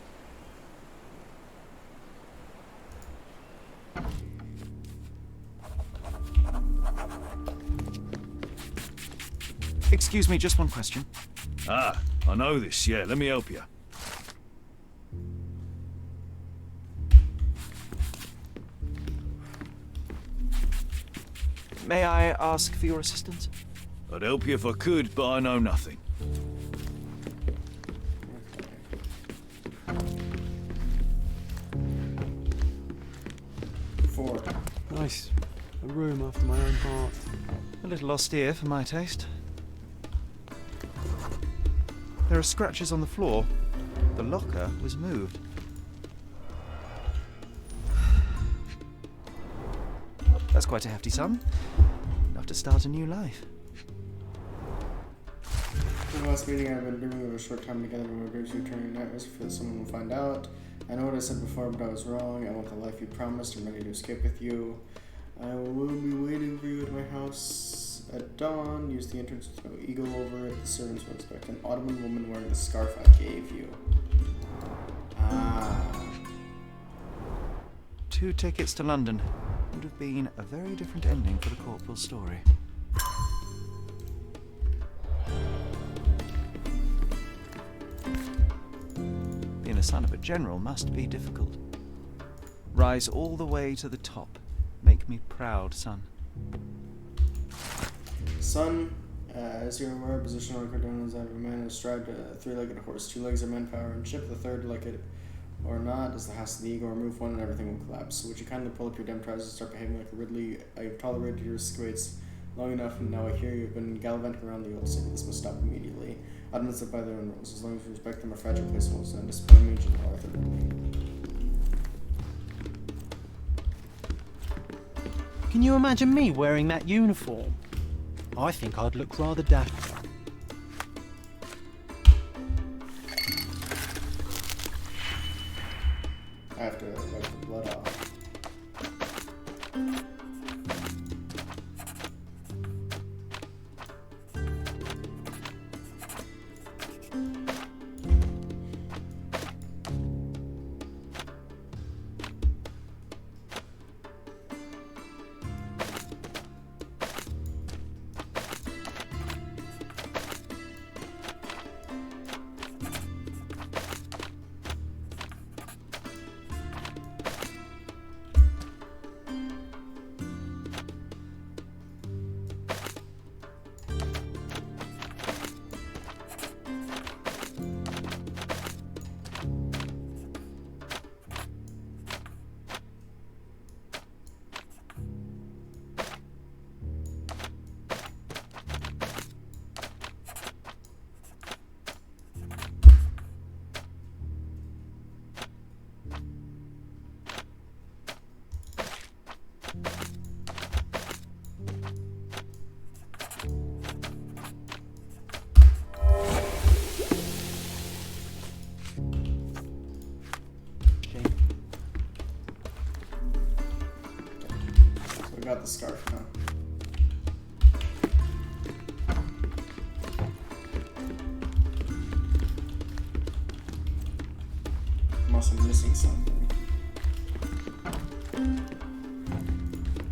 Excuse me, just one question. Ah, I know this, yeah, let me help you. May I ask for your assistance? I'd help you if I could, but I know nothing. 4. Nice. A room after my own heart. A little austere for my taste. There are scratches on the floor. The locker was moved. That's quite a hefty sum. Enough to start a new life. In the last meeting I've been dreaming of a short time together when my dreams returning nightmares for someone will find out. I know what I said before, but I was wrong. I want the life you promised. I'm ready to escape with you. I will be waiting for you at my house at dawn. Use the entrance with no eagle over it. The servants will expect an Ottoman woman wearing the scarf I gave you. Ah. 2 tickets to London. Would have been a very different ending for the corporal's story. Being the son of a general must be difficult. Rise all the way to the top. Make me proud, son. Son, as you're aware, position on Cardona is that of a man astride a 3-legged horse. 2 legs are manpower and ship. The third, like it or not, is the house of the ego. Remove one and everything will collapse. So would you kindly pull up your damn trousers and start behaving like a Ridley? I've tolerated your escapades long enough, and now I hear you've been gallivanting around the old city. This must stop immediately. Admits that by their own rules. As long as you respect them, a fragile place will stand. Discipline me, General Arthur Ridley. Can you imagine me wearing that uniform? I think I'd look rather daft. I have to wipe the blood off. Got the scarf now. I'm also missing something.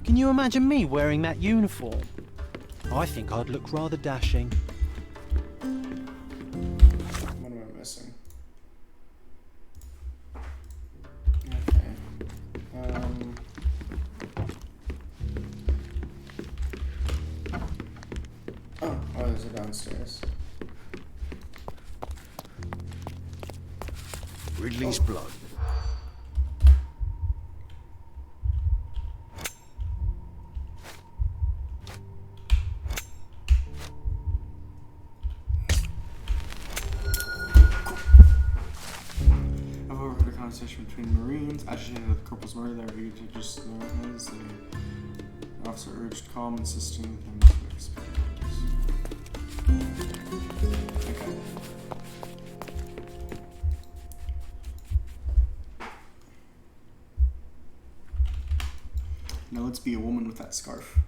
Can you imagine me wearing that uniform? I think I'd look rather dashing. What am I missing? Okay. Oh, there's a downstairs. Ridley's blood. I've overheard a conversation between Marines, agitated at the corporal's murder. They were eager to just know his. The officer urged calm, insisting him to explain. Okay. Now let's be a woman with that scarf.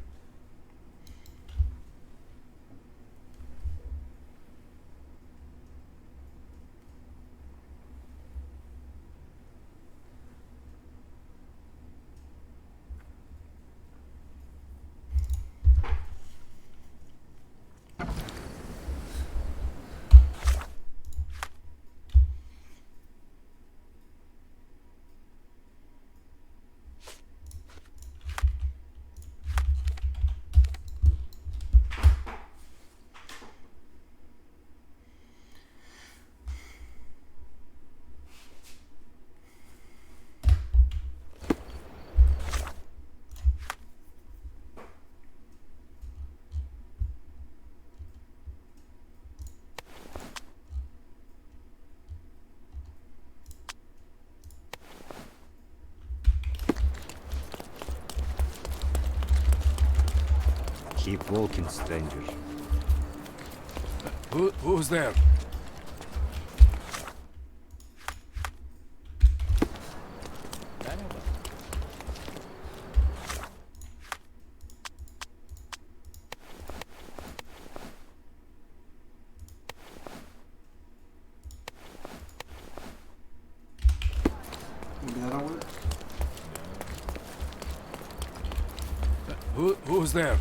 Keep walking, stranger. Who's there? Maybe that'll work. Who's there?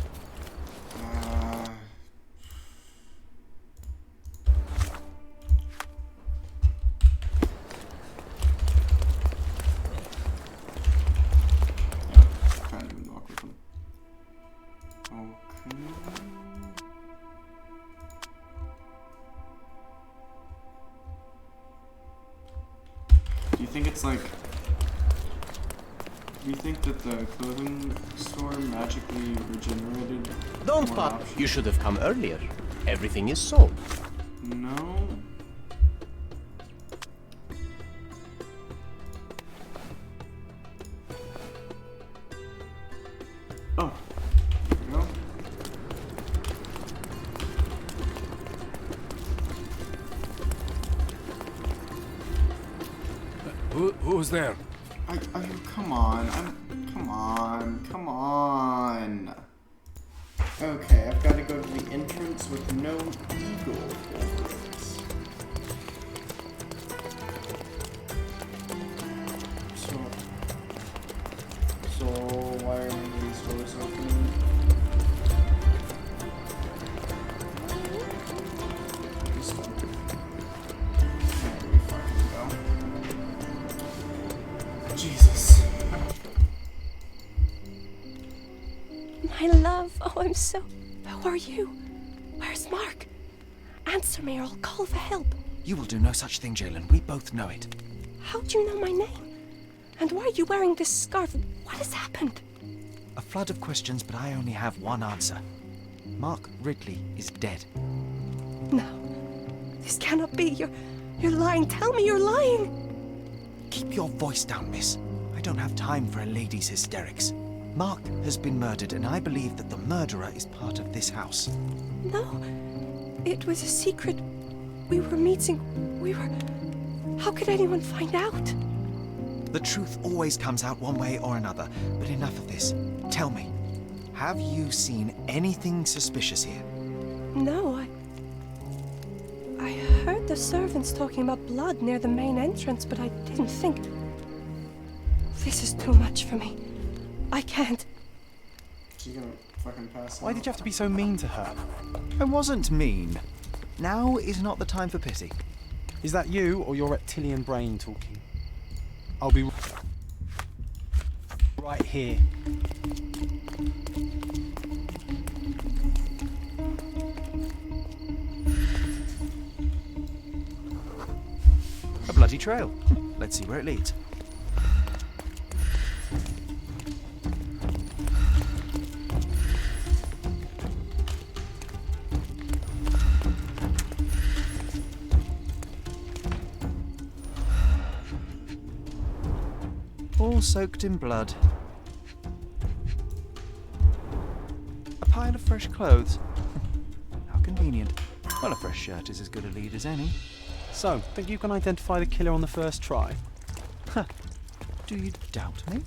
Kind of an awkward one. Okay. Do you think it's like... Do you think that the clothing store magically regenerated? Don't more pop. options? You should have come earlier. Everything is sold. No. Oh. There we go. Who's there? Come on. Come on. Okay, I've got to go to the entrance with no eagle over it. So why are none of these doors open? This one. There we fucking go. Jesus. My love, oh, I'm so... Who are you? Where's Mark? Answer me or I'll call for help. You will do no such thing, Jalen. We both know it. How do you know my name? And why are you wearing this scarf? What has happened? A flood of questions, but I only have one answer. Mark Ridley is dead. No, this cannot be. You're lying. Tell me you're lying. Keep your voice down, miss. I don't have time for a lady's hysterics. Mark has been murdered, and I believe that the murderer is part of this house. No, it was a secret. We were meeting. How could anyone find out? The truth always comes out one way or another, but enough of this. Tell me, have you seen anything suspicious here? No, I heard the servants talking about blood near the main entrance, but I didn't think... This is too much for me. I can't. She's gonna fucking pass Why out. did you have to be so mean to her? I wasn't mean. Now is not the time for pity. Is that you or your reptilian brain talking? I'll be right here. A bloody trail. Let's see where it leads. All soaked in blood. A pile of fresh clothes. How convenient. Well, a fresh shirt is as good a lead as any. So, think you can identify the killer on the first try? Huh. Do you doubt me?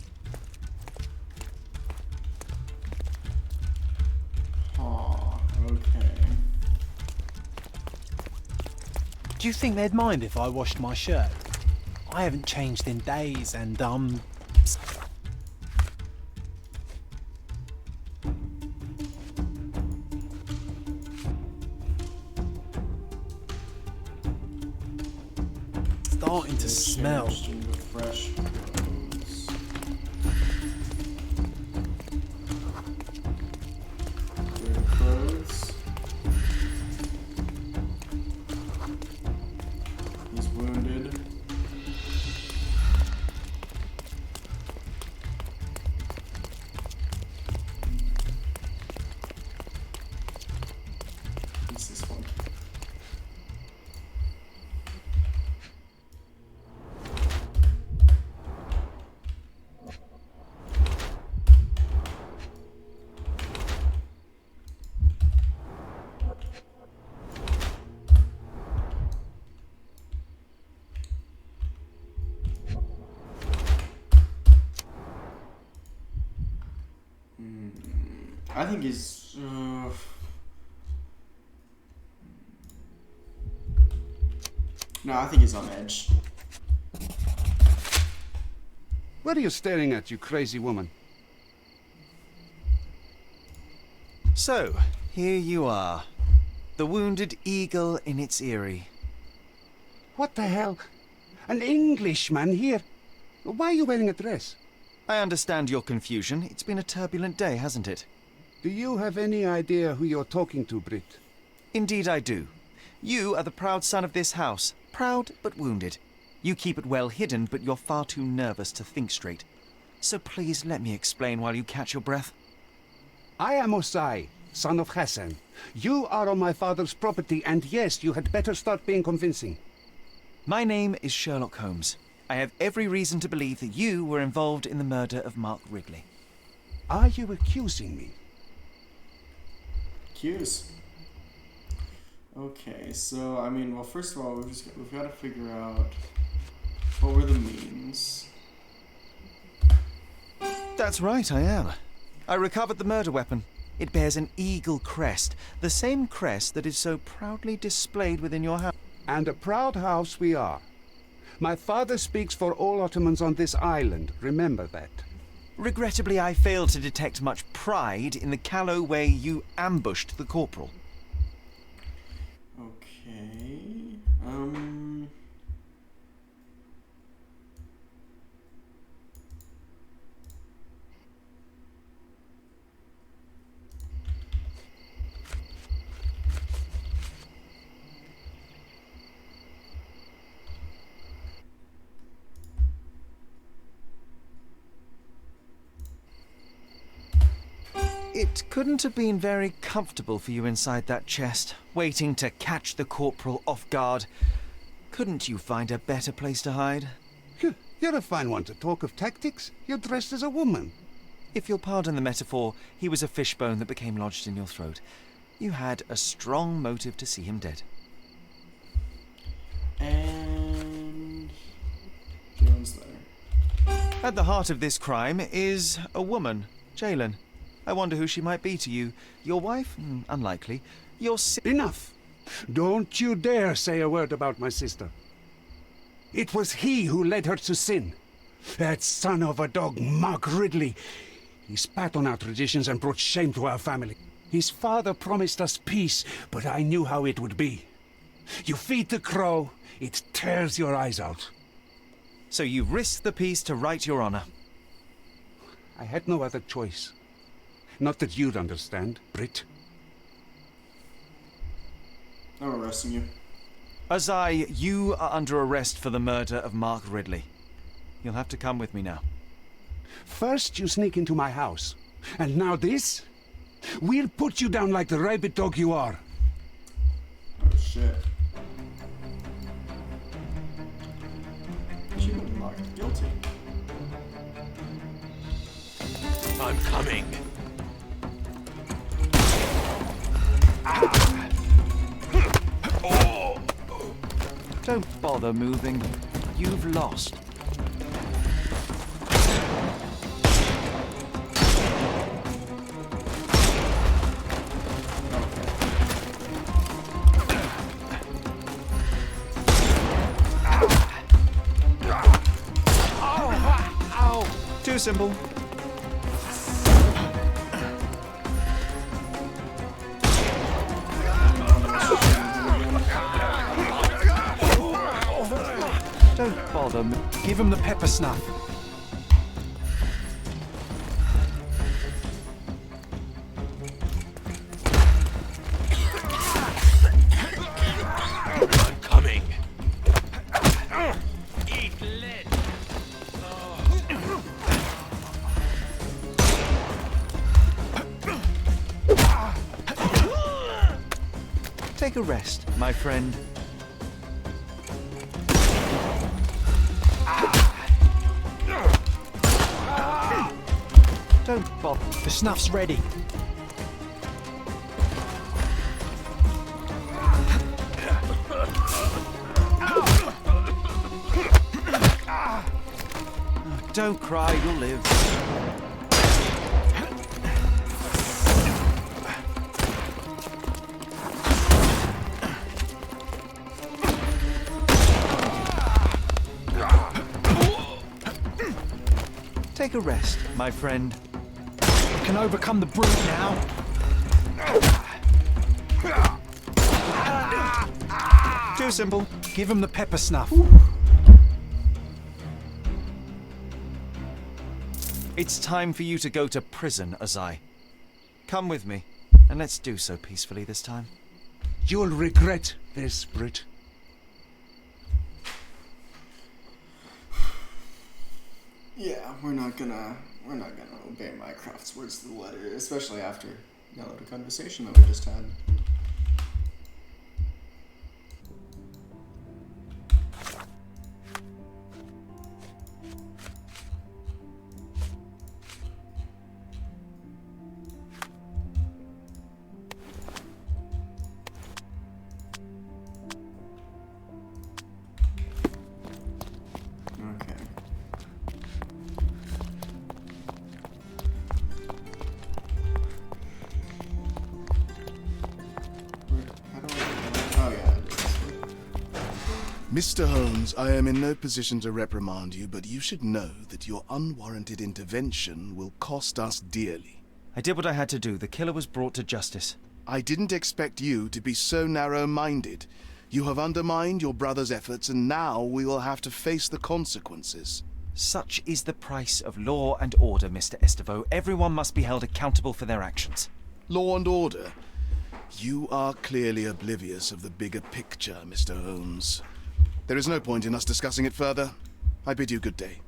Oh, okay. Do you think they'd mind if I washed my shirt? I haven't changed in days and, starting to smell. Into fresh clothes. Dirty clothes. He's wounded. What's this one? I think he's... No, I think he's on edge. What are you staring at, you crazy woman? So, here you are. The wounded eagle in its eyrie. What the hell? An Englishman here? Why are you wearing a dress? I understand your confusion. It's been a turbulent day, hasn't it? Do you have any idea who you're talking to, Brit? Indeed I do. You are the proud son of this house. Proud, but wounded. You keep it well hidden, but you're far too nervous to think straight. So please let me explain while you catch your breath. I am Osai, son of Hassan. You are on my father's property, and yes, you had better start being convincing. My name is Sherlock Holmes. I have every reason to believe that you were involved in the murder of Mark Ridley. Are you accusing me? Accuse? Okay, so, I mean, well, first of all, we've got to figure out what were the means. That's right, I am. I recovered the murder weapon. It bears an eagle crest, the same crest that is so proudly displayed within your house. And a proud house we are. My father speaks for all Ottomans on this island, remember that. Regrettably, I failed to detect much pride in the callow way you ambushed the corporal. Okay, It couldn't have been very comfortable for you inside that chest, waiting to catch the corporal off guard. Couldn't you find a better place to hide? You're a fine one to talk of tactics. You're dressed as a woman. If you'll pardon the metaphor, he was a fishbone that became lodged in your throat. You had a strong motive to see him dead. and... Jones there. At the heart of this crime is a woman, Jalen. I wonder who she might be to you. Your wife? Unlikely. Your Enough! Don't you dare say a word about my sister. It was he who led her to sin. That son of a dog, Mark Ridley. He spat on our traditions and brought shame to our family. His father promised us peace, but I knew how it would be. You feed the crow, it tears your eyes out. So you risked the peace to right your honor. I had no other choice. Not that you'd understand, Brit. I'm arresting you. Azai, you are under arrest for the murder of Mark Ridley. You'll have to come with me now. First you sneak into my house, and now this? We'll put you down like the rabid dog you are. Oh shit. She was marked guilty. I'm coming. Don't bother moving. You've lost. Too simple. Don't bother me. Give him the pepper snuff. I'm coming. Eat lead. Take a rest, my friend. Don't bother. The snuff's ready. Don't cry, you'll live. take a rest, my friend. I can overcome the brute now. Too simple. Give him the pepper snuff. It's time for you to go to prison, Azai. Come with me, and let's do so peacefully this time. You'll regret this, Brit. Yeah, we're not gonna obey Mycroft's words to the letter, especially after that little conversation that we just had. Mr. Holmes, I am in no position to reprimand you, but you should know that your unwarranted intervention will cost us dearly. I did what I had to do. The killer was brought to justice. I didn't expect you to be so narrow-minded. You have undermined your brother's efforts, and now we will have to face the consequences. Such is the price of law and order, Mr. Estevo. Everyone must be held accountable for their actions. Law and order? You are clearly oblivious of the bigger picture, Mr. Holmes. There is no point in us discussing it further. I bid you good day.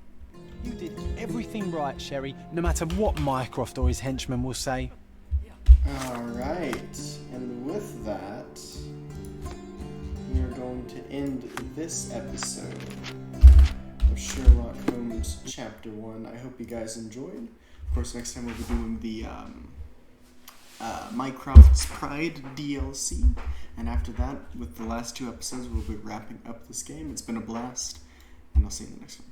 You did everything right, Sherry, no matter what Mycroft or his henchmen will say. Alright, and with that, we are going to end this episode of Sherlock Holmes Chapter 1. I hope you guys enjoyed. Of course, next time we'll be doing the Mycroft's Pride DLC. And after that, with the last 2 episodes, we'll be wrapping up this game. It's been a blast, and I'll see you in the next one.